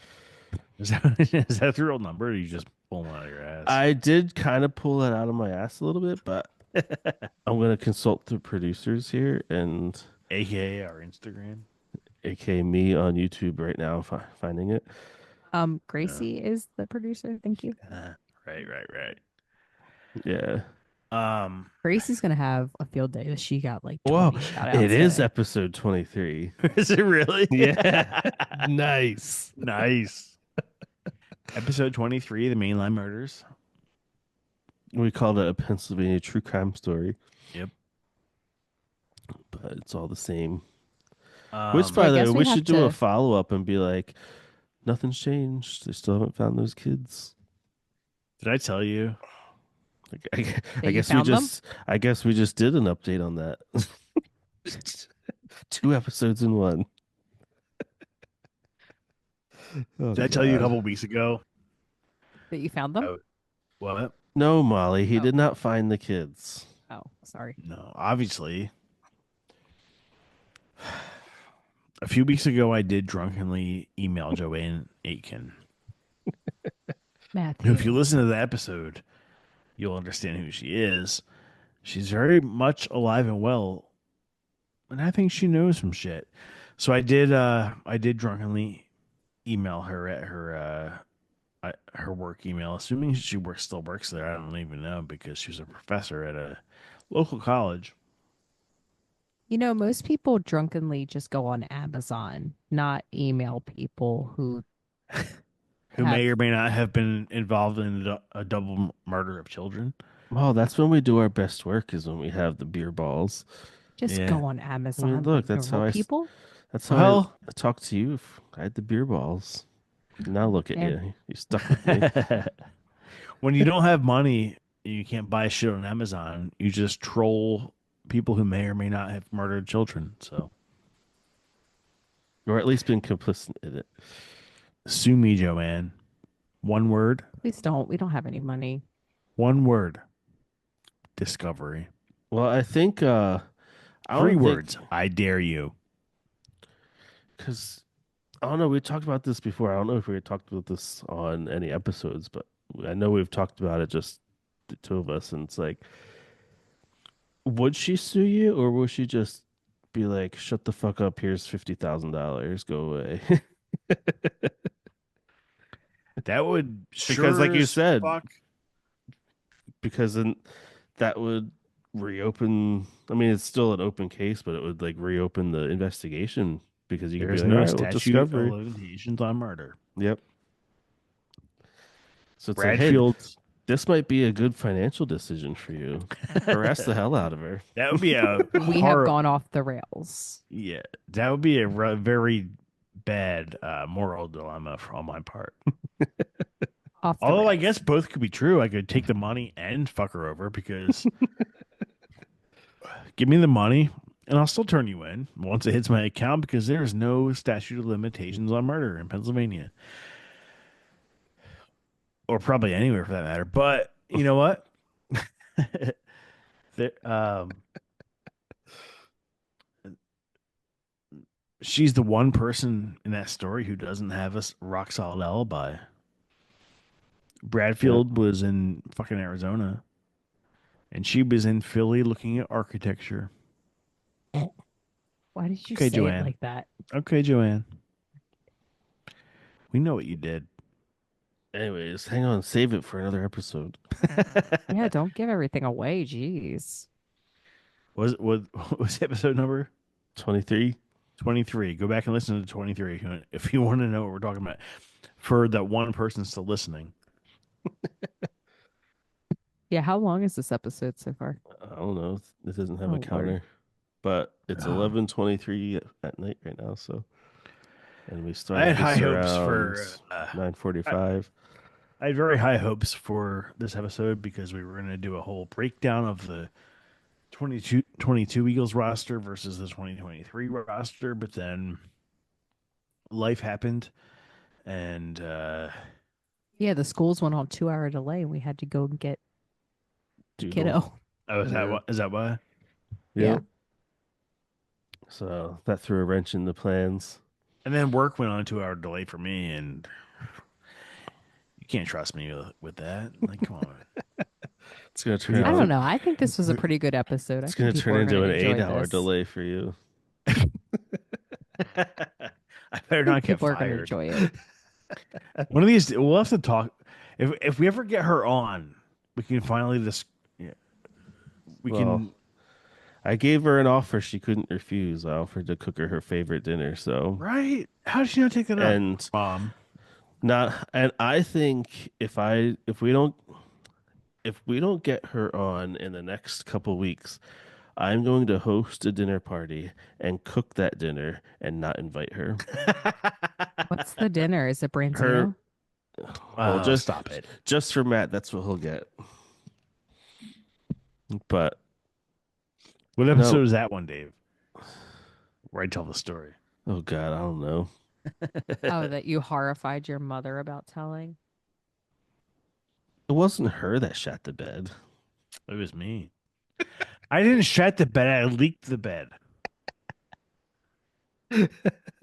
Is that the real number? Or are you just pulling out of your ass? I did kind of pull that out of my ass a little bit, but I'm gonna consult the producers here and AKA our Instagram. aka me on YouTube right now, finding it. Uh, Gracie is the producer. Thank you. right, right, right. Yeah. Gracie's gonna have a field day. She got like Whoa, 20 shout it outs is today. episode 23. Is it really? Yeah. Nice. Nice. Episode 23, the mainline murders. We called it a Pennsylvania true crime story, Yep. but it's all the same. Which, So Um, I by the way, guess we we have should do a to. follow up and be like, nothing's changed. They still haven't found those kids. did I tell you? Like, I, That I you guess we found them? just, I guess we just did an update on that. 2 episodes in one. Oh Did I tell you a God. couple weeks ago? That you found them? Oh, what? No, Molly, he Oh, did not find the kids. oh, sorry. No, obviously. A few weeks ago, I did drunkenly email Joanne Aitken. If you Matthew. listen to the episode, you'll understand who she is. She's very much alive and well, and I think she knows some shit. So I did drunkenly email her at her work email, assuming she still works there. I don't even know because she was a professor at a local college. You know, most people drunkenly just go on Amazon, not email people who Who have may or may not have been involved in a double murder of children. Oh, that's when we do our best work is when we have the beer balls. just Yeah. go on I mean, Amazon look, like normal people. that's how I Well, talk to you. If I had the beer balls. Now look at And you. You're stuck with me. when you don't have money, you can't buy shit on Amazon. You just troll people who may or may not have murdered children. So Or at least been complicit in it. sue me, Joanne. One word. please don't. We don't have any money. One word. Discovery. Well, I think I Three don't think words. I dare you. because I don't know. We talked about this before. I don't know if we had talked about this on any episodes, but I know we've talked about it just the two of us, and it's like, would she sue you, or will she just be like, "Shut the fuck up. Here's $50,000. Go away." That would Because, like sure you as said, fuck. because then that would reopen. I mean, it's still an open case, but it would like reopen the investigation because you could There be is like, "All no right, well, statute of discovery." limitations on murder. Yep. So it's like, hey, Bradfield's. this might be a good financial decision for you. Harass the hell out of her. That would be a We have horror. gone off the rails. Yeah, that would be a very bad moral dilemma on my part. Off the Although I rails. guess both could be true. I could take the money and fuck her over because give me the money and I'll still turn you in once it hits my account because there is no statute of limitations on murder in Pennsylvania or probably anywhere for that matter. But you know what? The, she's the one person in that story who doesn't have a rock solid alibi. Yep. Bradfield was in fucking Arizona, and she was in Philly looking at architecture. Why did you Okay, say it Joanne. like that? Okay, Joanne. We know what you did. Anyways, hang on, save it for another episode. Yeah, don't give everything away. Jeez. What was episode number? 23. 23. Go back and listen to 23 if you want to know what we're talking about. for that one person still listening. Yeah, how long is this episode so far? I don't know. It doesn't have a Oh Lord. counter, but it's Oh. 11:23 at night right now. So, and we I started had high this hopes around for I, 9:45. I had very high hopes for this episode because we were going to do a whole breakdown of the 22 Eagles roster versus the 2023 roster, but then life happened and Yeah, the schools went on 2 hour delay and we had to go and get the Doodle. kiddo. oh, Yeah. is that why? Yeah. Yep. So that threw a wrench in the plans. And then work went on a 2 hour delay for me, and you can't trust me with that. Like, come on. It's gonna With turn I your don't out. know. I think this was a pretty good episode. I It's think gonna people turn are going into to an enjoy 8 hour this. delay for you. I better I think not get people are going to fired. enjoy it. One of these, we'll have to talk. If we ever get her on, we can finally just, yeah, we Well, can, I gave her an offer she couldn't refuse. I offered to cook her favorite dinner. So, right? How did she not take that up, and Mom? and I think if we don't get her on in the next couple weeks, I'm going to host a dinner party and cook that dinner and not invite her. What's the dinner? Is it Her, Branzino? well, Stop it. just for Matt, that's what he'll get. But What no, episode is that one, Dave? Where I tell the story. oh God, I don't know. Oh, that you horrified your mother about telling? It wasn't her that shot the bed. It was me. I didn't shat the bed. I leaked the bed.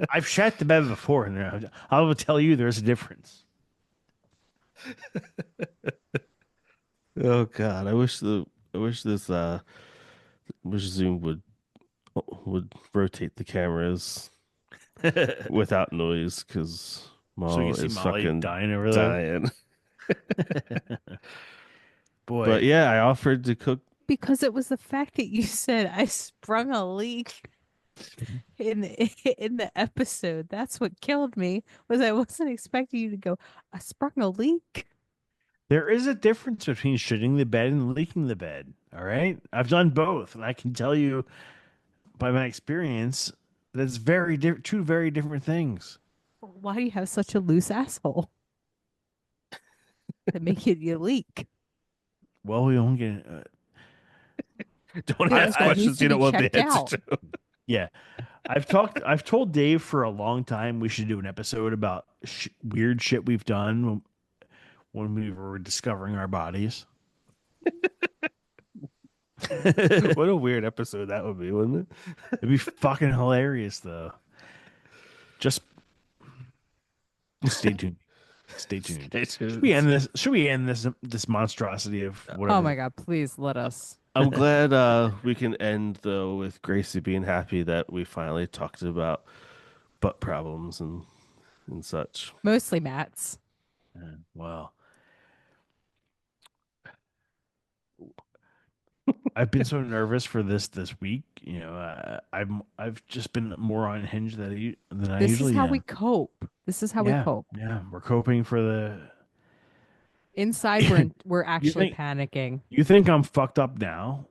I've shat the bed before, and I will tell you there's a difference. Oh God, I wish this wish Zoom would rotate the cameras without noise because So you Maul can see is Molly fucking dying over there. dying. But Boy, yeah, I offered to cook. Because it was the fact that you said I sprung a leak in in the episode. That's what killed me. Was I wasn't expecting you to go, I sprung a leak. there is a difference between shitting the bed and leaking the bed. All right, I've done both, and I can tell you by my experience that's two very different things. Why do you have such a loose asshole that make it you leak? Well, we don't get. Don't Yeah, ask so it I needs questions to you be don't want the checked answer out. to. Yeah, I've told Dave for a long time we should do an episode about weird shit we've done when we were discovering our bodies. It'd What a weird episode that would be, wouldn't be fucking hilarious though. Just stay tuned. Stay tuned. it? Stay Should we tuned. end this? Should we end this monstrosity of Oh whatever? my God, please let us. I'm glad we can end though with Gracie being happy that we finally talked about butt problems and such. Mostly Matt's. Well, I've been so nervous for this week. You know, I've just been more unhinged than I This is usually how we am. cope. This is how we Yeah, cope. yeah. We're coping for the. Inside, we're You actually think panicking. you think I'm fucked up now?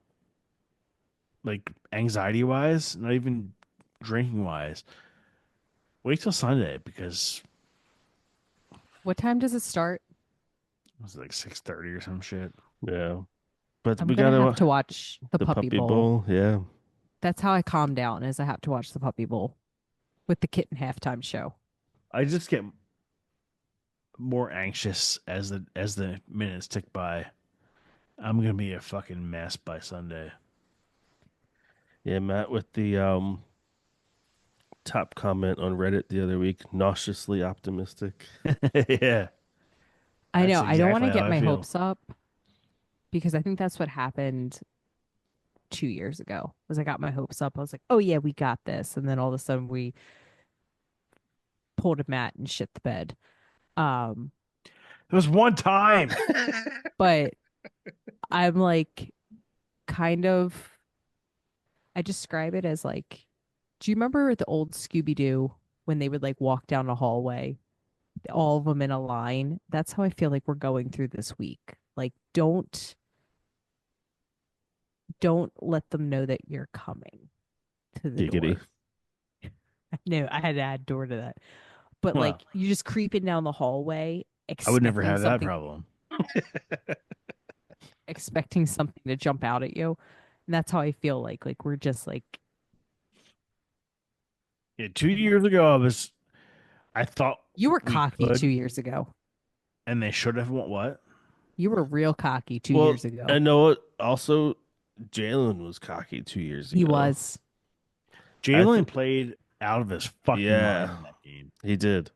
Like anxiety wise, not even drinking wise. Wait till Sunday because What time does it start? it was like 6:30 or some shit. Yeah, but I'm we gonna gotta have to watch the the Puppy puppy Bowl. bowl. Yeah, That's how I calm down, is I have to watch the Puppy Bowl with the kitten halftime show. I just get more anxious as the minutes tick by. I'm gonna be a fucking mess by Sunday. yeah. Matt with the top comment on Reddit the other week, nauseously optimistic. Yeah, I that's know. I don't want exactly to how get I my feel. hopes up because I think that's what happened 2 years ago. Was I got my hopes up. I was like, oh yeah, we got this. And then all of a sudden we pulled a mat and shit the bed. Um, It was one time. but I'm like kind of I describe it as like, do you remember the old Scooby Doo when they would like walk down a hallway all of them in a line. That's how I feel like we're going through this week. Like don't let them know that you're coming to the Giggity. door. No, I had to add door to that. But Well, like you're just creeping down the hallway I would never expecting have that something problem. expecting something to jump out at you. And that's how I feel like. Like we're just like Yeah, 2 years ago, I thought you were we cocky could, 2 years ago. and they should have won what? You were real cocky two Well, years ago. I know what. Also, Jalen was cocky 2 years He ago. was. I think, Jalen played out of his fucking mind yeah, in that game. he did.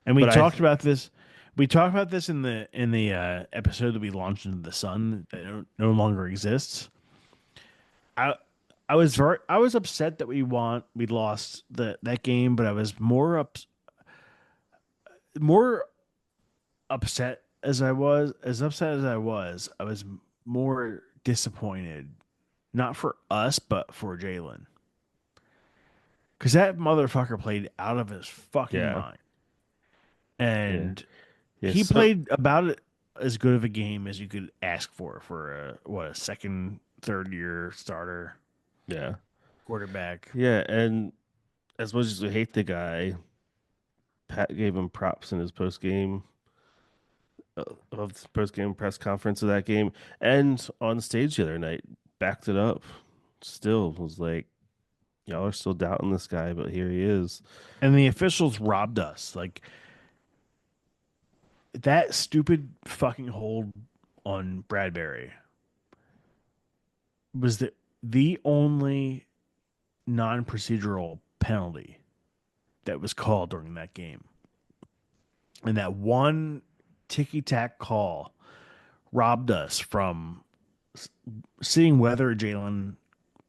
And we But I, talked about this. We talked about this in the episode that we launched into the sun that no longer exists. I I was upset that we lost that game, but I was more upset as upset as I was more disappointed, not for us but for Jalen, because that motherfucker played out of his fucking yeah, mind, yeah, and yeah. he So, played about as good of a game as you could ask for a second, third year starter yeah, quarterback. yeah. And as much as we hate the guy, Pat gave him props in his of the post game press conference of that game, and on stage the other night, backed it up. Still was like, y'all are still doubting this guy, but here he is. And the officials robbed us. Like that stupid fucking hold on Bradbury was the only non-procedural penalty that was called during that game. And that one ticky-tack call robbed us from seeing whether Jalen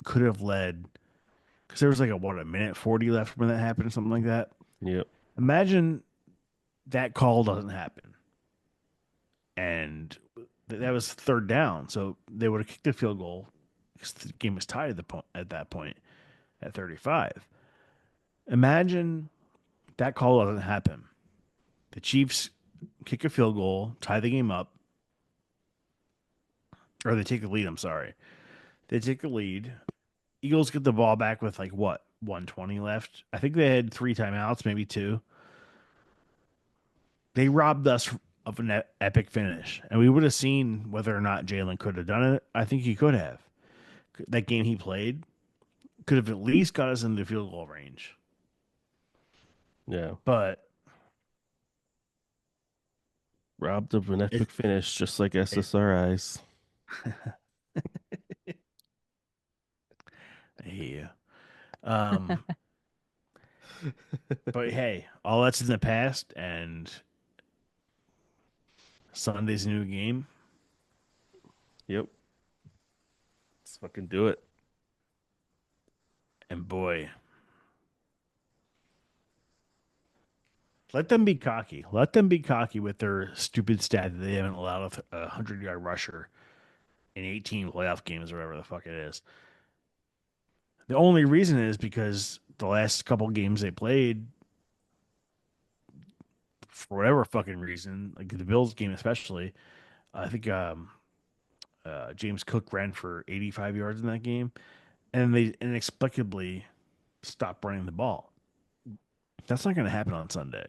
could have led, because there was like a minute 40 left when that happened, or something like that. Yep. Imagine that call doesn't happen, and that was third down, so they would have kicked a field goal because the game was tied at that point at 35. Imagine that call doesn't happen. The Chiefs kick a field goal, tie the game up, or they take the lead. I'm sorry, they take the lead. Eagles get the ball back with like what 120 left. I think they had three timeouts, maybe two. They robbed us of an epic finish, and we would have seen whether or not Jalen could have done it. I think he could have. That game he played could have at least got us into field goal range. Yeah. But Robbed of an it, epic finish, just like it SSRIs. yeah. Um, but hey, all that's in the past, and Sunday's a new game. Yep. Let's fucking do it. And boy, let them be cocky. Let them be cocky with their stupid stat that they haven't allowed a 100-yard rusher in 18 playoff games or whatever the fuck it is. The only reason is because the last couple games they played, for whatever fucking reason, like the Bills game especially, I think James Cook ran for 85 yards in that game, and they inexplicably stopped running the ball. That's not going to happen on Sunday.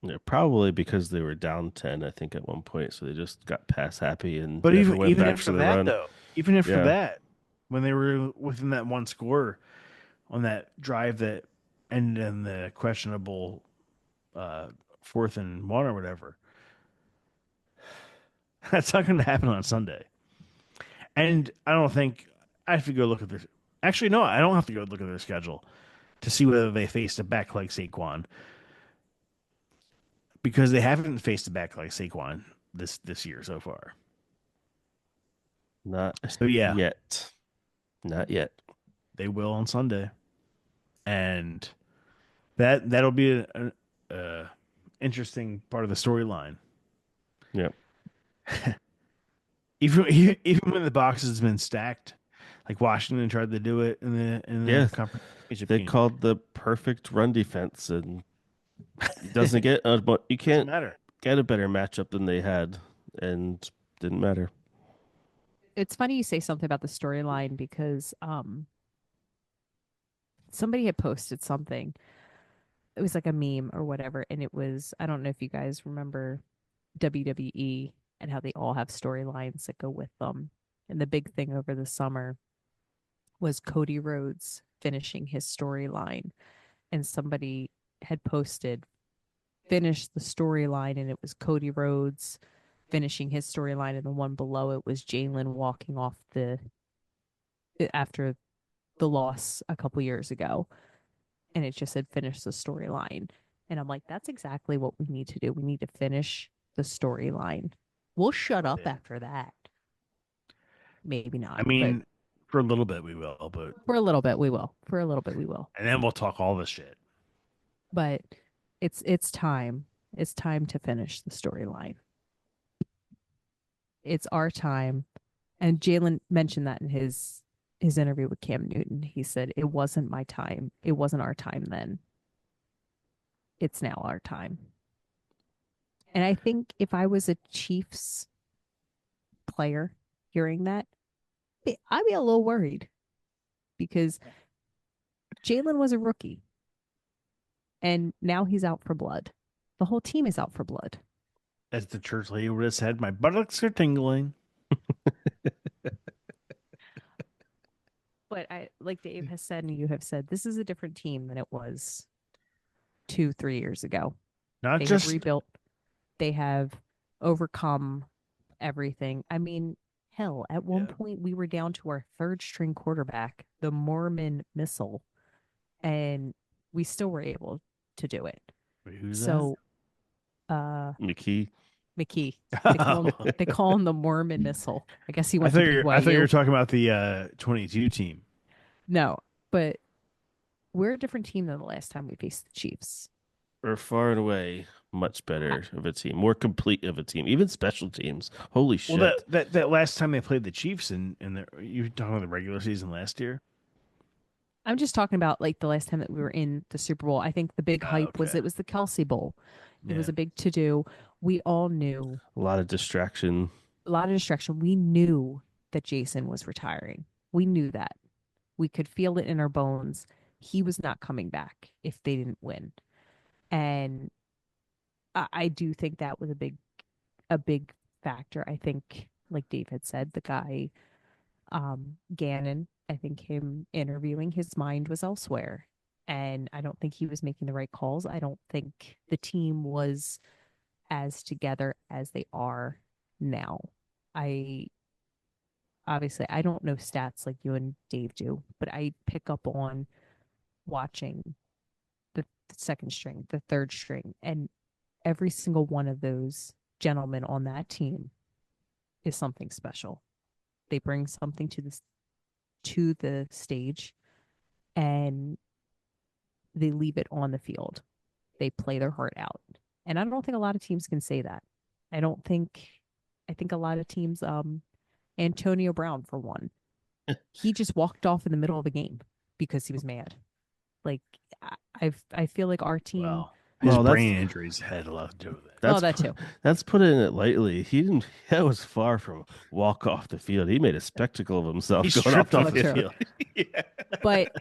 Yeah, probably because they were down 10, I think, at one point. So they just got pass happy and But never went even back for after the that, run. though, even after Yeah. that, when they were within that one score on that drive that ended in the questionable uh, 4th and 1 or whatever, that's not going to happen on Sunday. And I don't think I have to go look at their. Actually, no, I don't have to go look at their schedule to see whether they faced a back like Saquon, because they haven't faced a back like Saquon this year so far. Not So yeah, yet. Not yet. they will on Sunday, and that'll be a interesting part of the storyline. Yep. Even even when the box has been stacked, like Washington tried to do it in the Yeah. conference championship They game. called the perfect run defense and It doesn't get but you Doesn't can't matter. get a better matchup than they had, and didn't matter. It's funny you say something about the storyline because somebody had posted something. It was like a meme or whatever, and it was I don't know if you guys remember WWE and how they all have storylines that go with them. And the big thing over the summer was Cody Rhodes finishing his storyline, and somebody had posted finished the storyline, and it was Cody Rhodes finishing his storyline, and the one below it was Jalen walking off the after the loss a couple years ago, and it just said finish the storyline. And I'm like, that's exactly what we need to do. We need to finish the storyline. We'll shut up Yeah. after that. Maybe I not, but mean, for a little bit we will, but for a little bit we will. For a little bit we will. and then we'll talk all this shit. But it's time. It's time to finish the storyline. It's our time. And Jalen mentioned that in his interview with Cam Newton. He said it wasn't my time. It wasn't our time then. It's now our time. And I think if I was a Chiefs player hearing that, I'd be a little worried because Jalen was a rookie and now he's out for blood. The whole team is out for blood. As the church lady would have said, my buttocks are tingling. But I, like Dave has said and you have said, this is a different team than it was 2, 3 years ago. Not They have just rebuilt, they have overcome everything. I mean, hell, at one yeah. point we were down to our third string quarterback, the Mormon missile, and we still were able to do it. Wait, who's that? So, uh, McKee. McKee, Oh. they call him the Mormon missile. I guess he I went thought to you were BYU. talking about the 22 team. No, but we're a different team than the last time we faced the Chiefs. Are far and away much better of a team, more complete of a team. Even special teams. Holy Well, shit. that last time they played the Chiefs in the you were talking about the regular season last year. I'm just talking about like the last time that we were in the Super Bowl. I think the big Oh, hype was okay. it was the Kelsey Bowl. It was Yeah. a big to do. We all knew A lot of distraction. a lot of distraction. We knew that Jason was retiring. We knew that. We could feel it in our bones. He was not coming back if they didn't win. And I do think that was a big factor. I think, like Dave had said, the guy Gannon, I think him interviewing, his mind was elsewhere. And I don't think he was making the right calls. I don't think the team was as together as they are now. I obviously I don't know stats like you and Dave do, but I pick up on watching the second string, the third string, and every single one of those gentlemen on that team is something special. They bring something to the stage and they leave it on the field. They play their heart out. And I don't think a lot of teams can say that. I don't think I think a lot of teams Antonio Brown for one. He just walked off in the middle of a game because he was mad. Like I feel like our team Well, his Well, brain injuries had a lot to do with it. oh that's that too. that's putting it lightly. He didn't. That was far from walk off the field. He made a spectacle of He himself going off stripped the off Oh the true. field. field. Yeah. But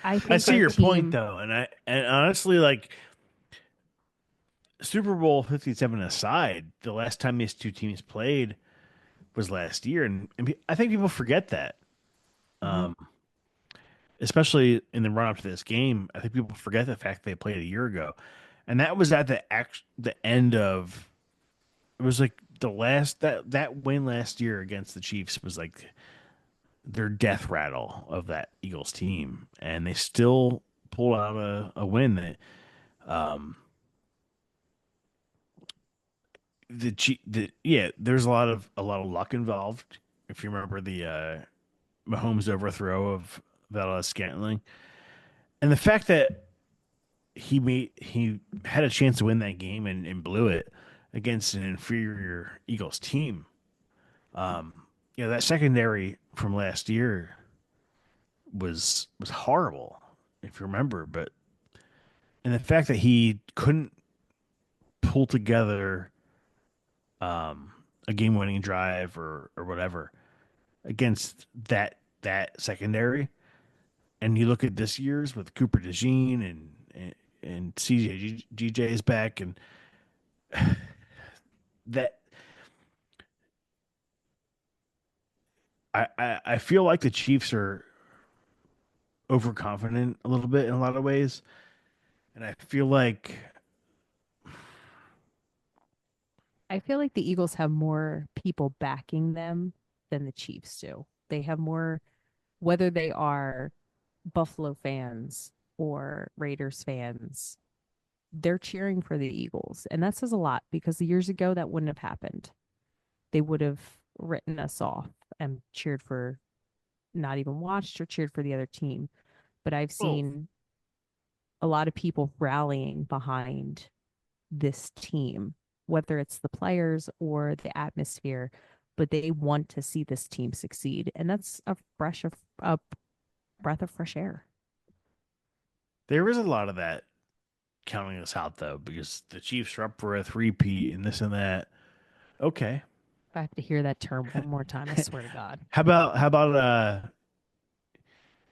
I I think see our your point team though, and honestly, like Super Bowl 57 aside, the last time these two teams played was last year, and I think people forget that. mhm, Um, especially in the run up to this game, I think people forget the fact they played a year ago, and that was at the end of it was like the last that win last year against the Chiefs was like their death rattle of that Eagles team, and they still pulled out a win that um yeah, there's a lot of luck involved. If you remember the Mahomes overthrow of Valdez Scantling, and the fact that he had a chance to win that game and blew it against an inferior Eagles team. Um, that secondary from last year was horrible, if you remember. But and the fact that he couldn't pull together a game-winning drive or whatever against that secondary. And you look at this year's with Cooper DeJean and CJ GJ is back, and that I feel like the Chiefs are overconfident a little bit in a lot of ways, and I feel like I feel like the Eagles have more people backing them than the Chiefs do. They have more, whether they are Buffalo fans or Raiders fans, they're cheering for the Eagles. And that says a lot because years ago that wouldn't have happened. They would have written us off and cheered for, not even watched or cheered for the other team. But I've well, seen a lot of people rallying behind this team, whether it's the players or the atmosphere, but they want to see this team succeed. And that's a breath of fresh air. there is a lot of that counting us out though, because the Chiefs are up for a three-peat and this and that. Okay. If I have to hear that term one more time, I swear to God. How about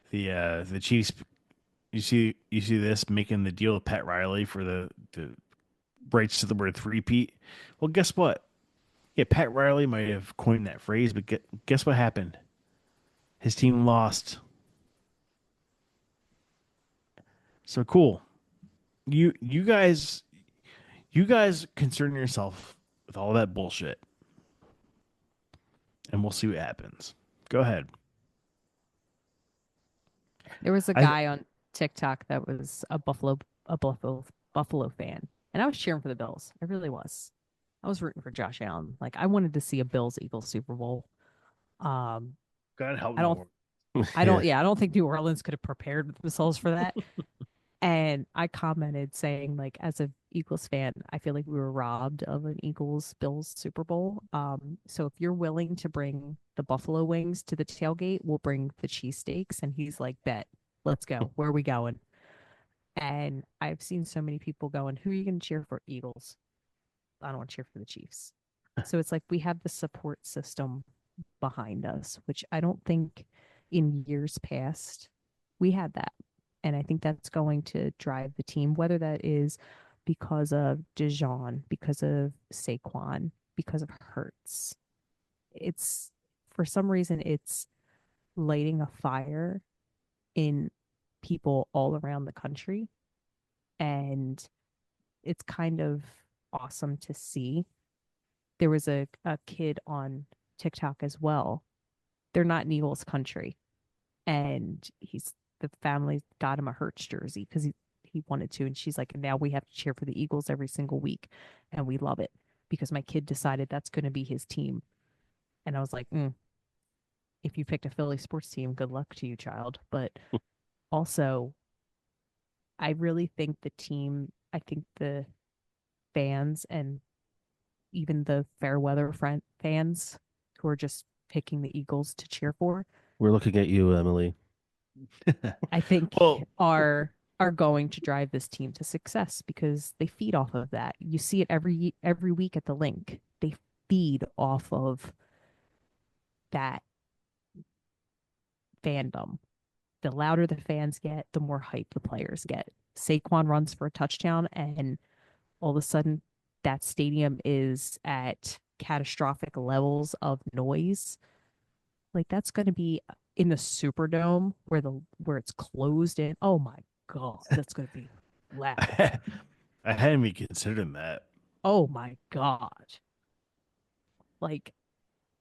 the Chiefs? You see this making the deal with Pat Riley for the rights to the word three-peat. Well, guess what? Yeah, Pat Riley might have coined that phrase, but guess what happened? His team lost. So cool. You guys concern yourself with all that bullshit, and we'll see what happens. Go ahead. There was a I guy on TikTok that was a Buffalo fan, and I was cheering for the Bills. I really was. I was rooting for Josh Allen. Like I wanted to see a Bills Eagles Super Bowl. Um, God help I New don't, Orleans. Yeah. yeah, I don't think New Orleans could have prepared themselves for that. And I commented saying, like, as a Eagles fan, I feel like we were robbed of an Eagles Bills Super Bowl. So if you're willing to bring the buffalo wings to the tailgate, we'll bring the cheesesteaks. And he's like, bet, let's go. Where are we going? And I've seen so many people going, who are you going to cheer for? Eagles. I don't want to cheer for the Chiefs. So it's like we have the support system behind us, which I don't think in years past we had that. And I think that's going to drive the team, whether that is because of Dijon, because of Saquon, because of Hertz. It's for some reason it's lighting a fire in people all around the country. And it's kind of awesome to see. There was a kid on TikTok as well. They're not in Eagles country. And the family got him a Hertz jersey because he wanted to. And she's like, now we have to cheer for the Eagles every single week. And we love it because my kid decided that's going to be his team. And I was like, if you picked a Philly sports team, good luck to you, child. But also, I really think I think the fans and even the fair weather fans who are just picking the Eagles to cheer for, We're looking at you, Emily. I think Well, are going to drive this team to success because they feed off of that. You see it every week at the link. They feed off of that fandom. The louder the fans get, the more hype the players get. Saquon runs for a touchdown, and all of a sudden, that stadium is at catastrophic levels of noise. Like that's going to be in the Superdome where it's closed in. Oh my God, that's going to be loud. I hadn't even considered that. Oh my God. Like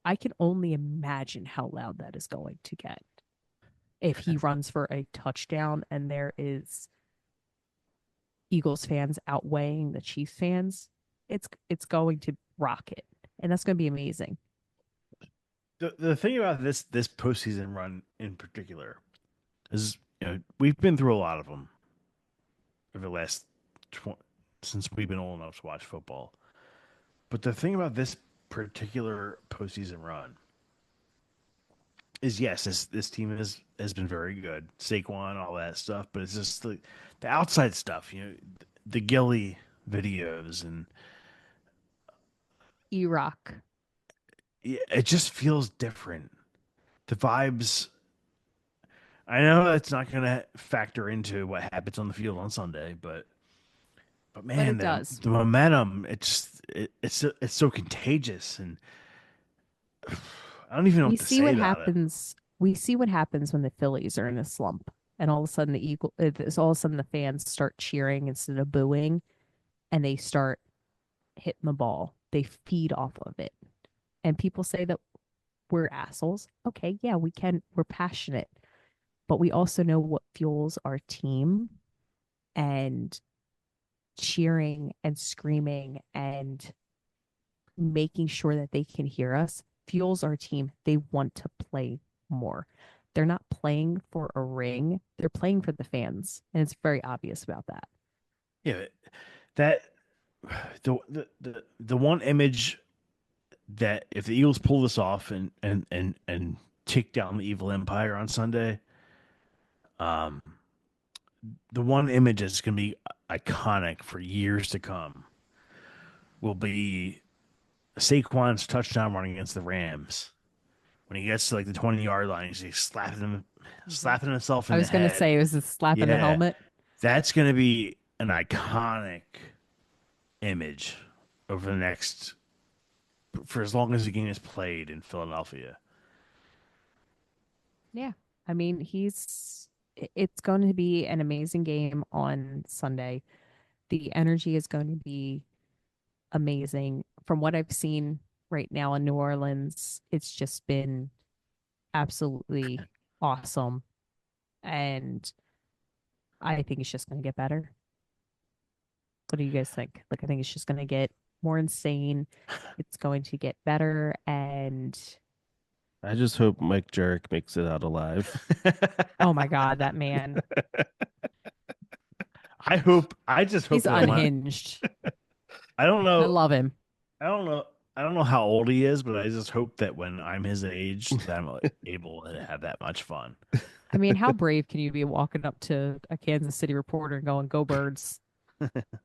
I can only imagine how loud that is going to get if he runs for a touchdown and there is Eagles fans outweighing the Chiefs fans. It's going to rock it. And that's going to be amazing. The thing about this postseason run in particular is, we've been through a lot of them over the last since we've been old enough to watch football. But the thing about this particular postseason run is yes, this team has been very good. Saquon, all that stuff, but it's just the outside stuff, the Gilly videos, and E-Rock. yeah, it just feels different. The vibes. I know that's not going to factor into what happens on the field on Sunday, but But man, it the does. the momentum, it's so contagious, and I don't even know We what to see say what about it. happens. We see what happens when the Phillies are in a slump, and all of a sudden all of a sudden the fans start cheering instead of booing, and they start hitting the ball. They feed off of it, and people say that we're assholes. Okay, yeah, we can. We're passionate, but we also know what fuels our team, and cheering and screaming and making sure that they can hear us fuels our team. They want to play more. They're not playing for a ring, they're playing for the fans. And it's very obvious about that. Yeah, that the one image that if the Eagles pull this off and take down the evil empire on Sunday, um, the one image that's going to be iconic for years to come will be Saquon's touchdown run against the Rams. When he gets to like the 20-yard line, he's Mhm. slapping himself I in the was going to head. say, it was a slap in the Yeah, helmet. that's going to be an iconic image over the next for as long as the game is played in Philadelphia. Yeah. I mean, it's going to be an amazing game on Sunday. The energy is going to be amazing. From what I've seen right now in New Orleans, it's just been absolutely awesome. And I think it's just going to get better. What do you guys think? Like, I think it's just going to get more insane. It's going to get better. And I just hope Mike Jerick makes it out alive. oh my God, that man, I just hope he's that when unhinged. I don't I know love him. I don't know I don't know how old he is, but I just hope that when I'm his age that I'm able to have that much fun. I mean, how brave can you be walking up to a Kansas City reporter and going, "Go Birds,"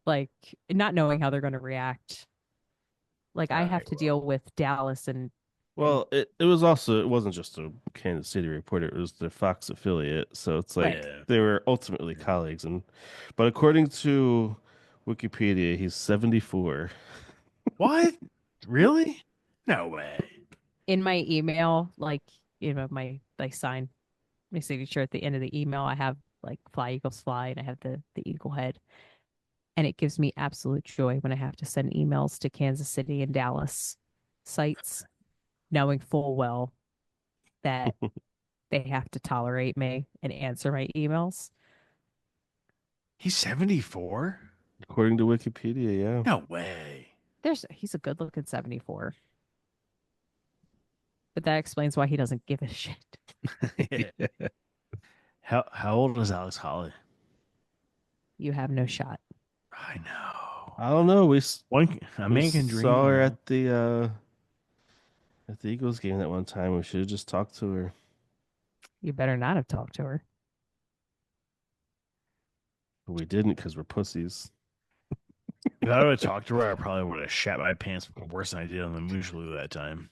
like not knowing how they're going to react? Like, All I have right, to well. deal with Dallas and Well, it wasn't just a Kansas City reporter, it was the Fox affiliate. So it's right. like Yeah. they were ultimately colleagues and but according to Wikipedia, he's 74. What? Really? No way. In my email, like my sign my signature at the end of the email, I have like "Fly Eagles Fly" and I have the eagle head. And it gives me absolute joy when I have to send emails to Kansas City and Dallas sites, knowing full well that they have to tolerate me and answer my emails. He's 74? According to Wikipedia, yeah. No way. He's a good looking 74, but that explains why he doesn't give a shit. Yeah. How old is Alex Holly? You have no shot. I know. I don't know. A We man can dream, saw her at the Eagles game that one time. We should have just talked to her. You better not have talked to her. But we didn't because we're pussies. If I would have talked to her, I probably would have shat my pants worse than I did on the Moosaloo that time.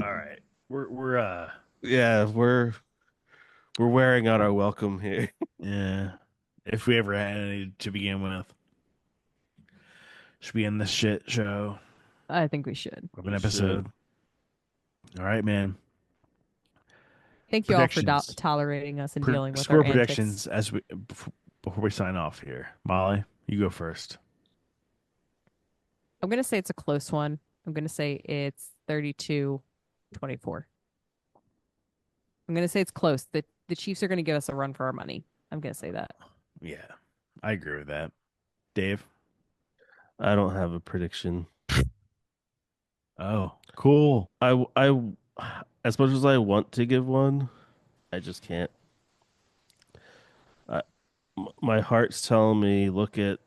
All right. We're Yeah, we're wearing out our welcome here. yeah. If we ever had any to begin with, should be in this shit show I think we should. of an We should. episode. All right, man. Thank you all for Predictions. tolerating us and dealing with our Score antics. predictions as we before we sign off here. Molly, you go first. I'm going to say it's a close one. I'm going to say it's 32-24. I'm going to say it's close. The Chiefs are going to give us a run for our money. I'm going to say that. Yeah, I agree with that. Dave. I don't have a prediction. Oh, cool. As much as I want to give one, I just can't. My heart's telling me look at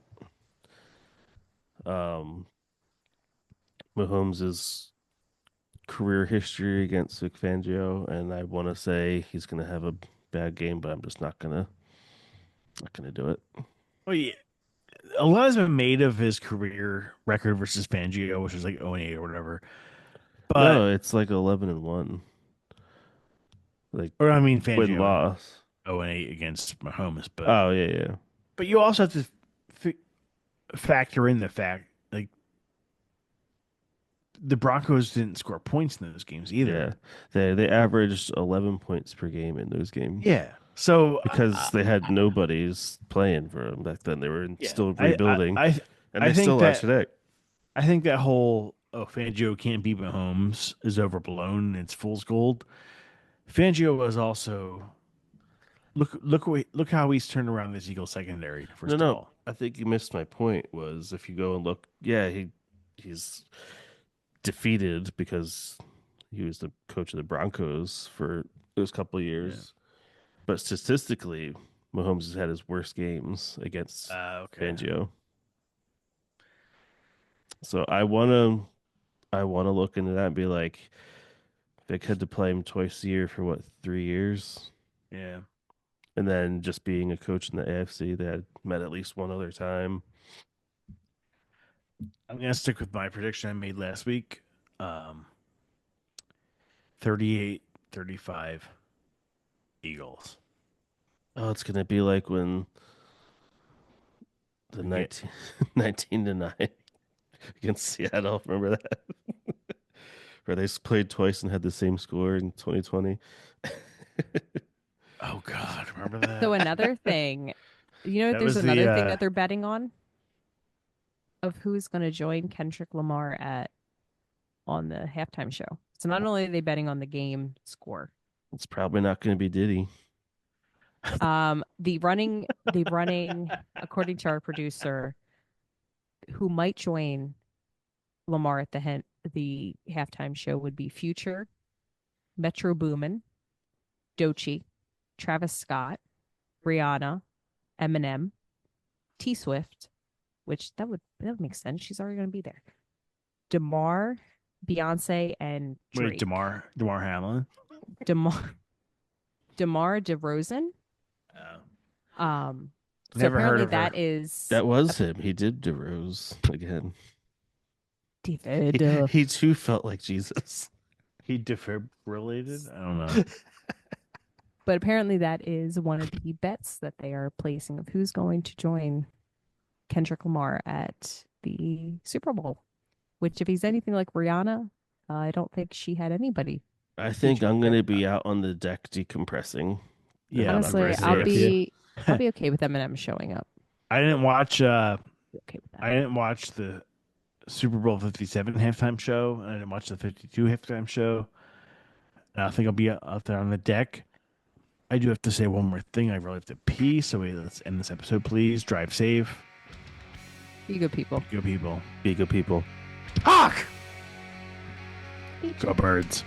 um, Mahomes' career history against Vic Fangio, and I want to say he's going to have a bad game, but I'm just not gonna do it. Well, yeah, a lot has been made of his career record versus Fangio, which is like 0-8 or whatever. But No, it's like 11-1, like or I mean win Fangio loss. 0-8 against Mahomes, Oh yeah, yeah, but you also have to factor in the fact like the Broncos didn't score points in those games yeah. either. They averaged 11 points per game in those games Yeah. So because they had nobodies playing for them back then. They were yeah, still rebuilding, and I they think still are today. that whole Fangio can't beat Mahomes is overblown. It's fool's gold. Fangio was also look how he's turned around this Eagles secondary. No, First of no, all, I think you missed my point. Was if you go and look, yeah, he's defeated because he was the coach of the Broncos for those couple of yeah. years. But statistically, Mahomes has had his worst games against Okay. Fangio. So I wanna look into that and be like, Vic had to play him twice a year for what, 3 years? Yeah. And then just being a coach in the AFC, they had met at least one other time. I'm gonna stick with my prediction I made last week. 38-35 Eagles. Oh, it's gonna be like when the We get 19-9 against Seattle. Remember that? Where they played twice and had the same score in 2020. Oh God, remember So that? another thing, That there's was the another thing that they're betting on of who's going to join Kendrick Lamar at on the halftime show. So not only are they betting on the game score, It's probably not going to be Diddy. the running, according to our producer, who might join Lamar at the halftime show would be Future, Metro Boomin, Doechii, Travis Scott, Rihanna, Eminem, T Swift, which that would make sense. She's already going to be there. Demar, Beyonce, and wait, Drake. Demar Hamlin. Demar DeMar DeRozan. So Never heard apparently of her. that is That was him. He did DeRose again. David. He too felt like Jesus. He defibrillated. I don't know. But apparently that is one of the bets that they are placing of who's going to join Kendrick Lamar at the Super Bowl. Which, if he's anything like Rihanna, I don't think she had anybody I think featured I'm there. gonna be out on the deck decompressing. Yeah, I'm Honestly, right there with you. I'll be okay with Eminem showing up. I didn't watch. Be okay with that. I didn't watch the Super Bowl 57 halftime show, and I didn't watch the 52 halftime show. And I think I'll be out there on the deck. I do have to say one more thing. I really have to pee, so let's end this episode, please. Drive safe. You good people. Go people. Be good people. Hawk! Each Go birds.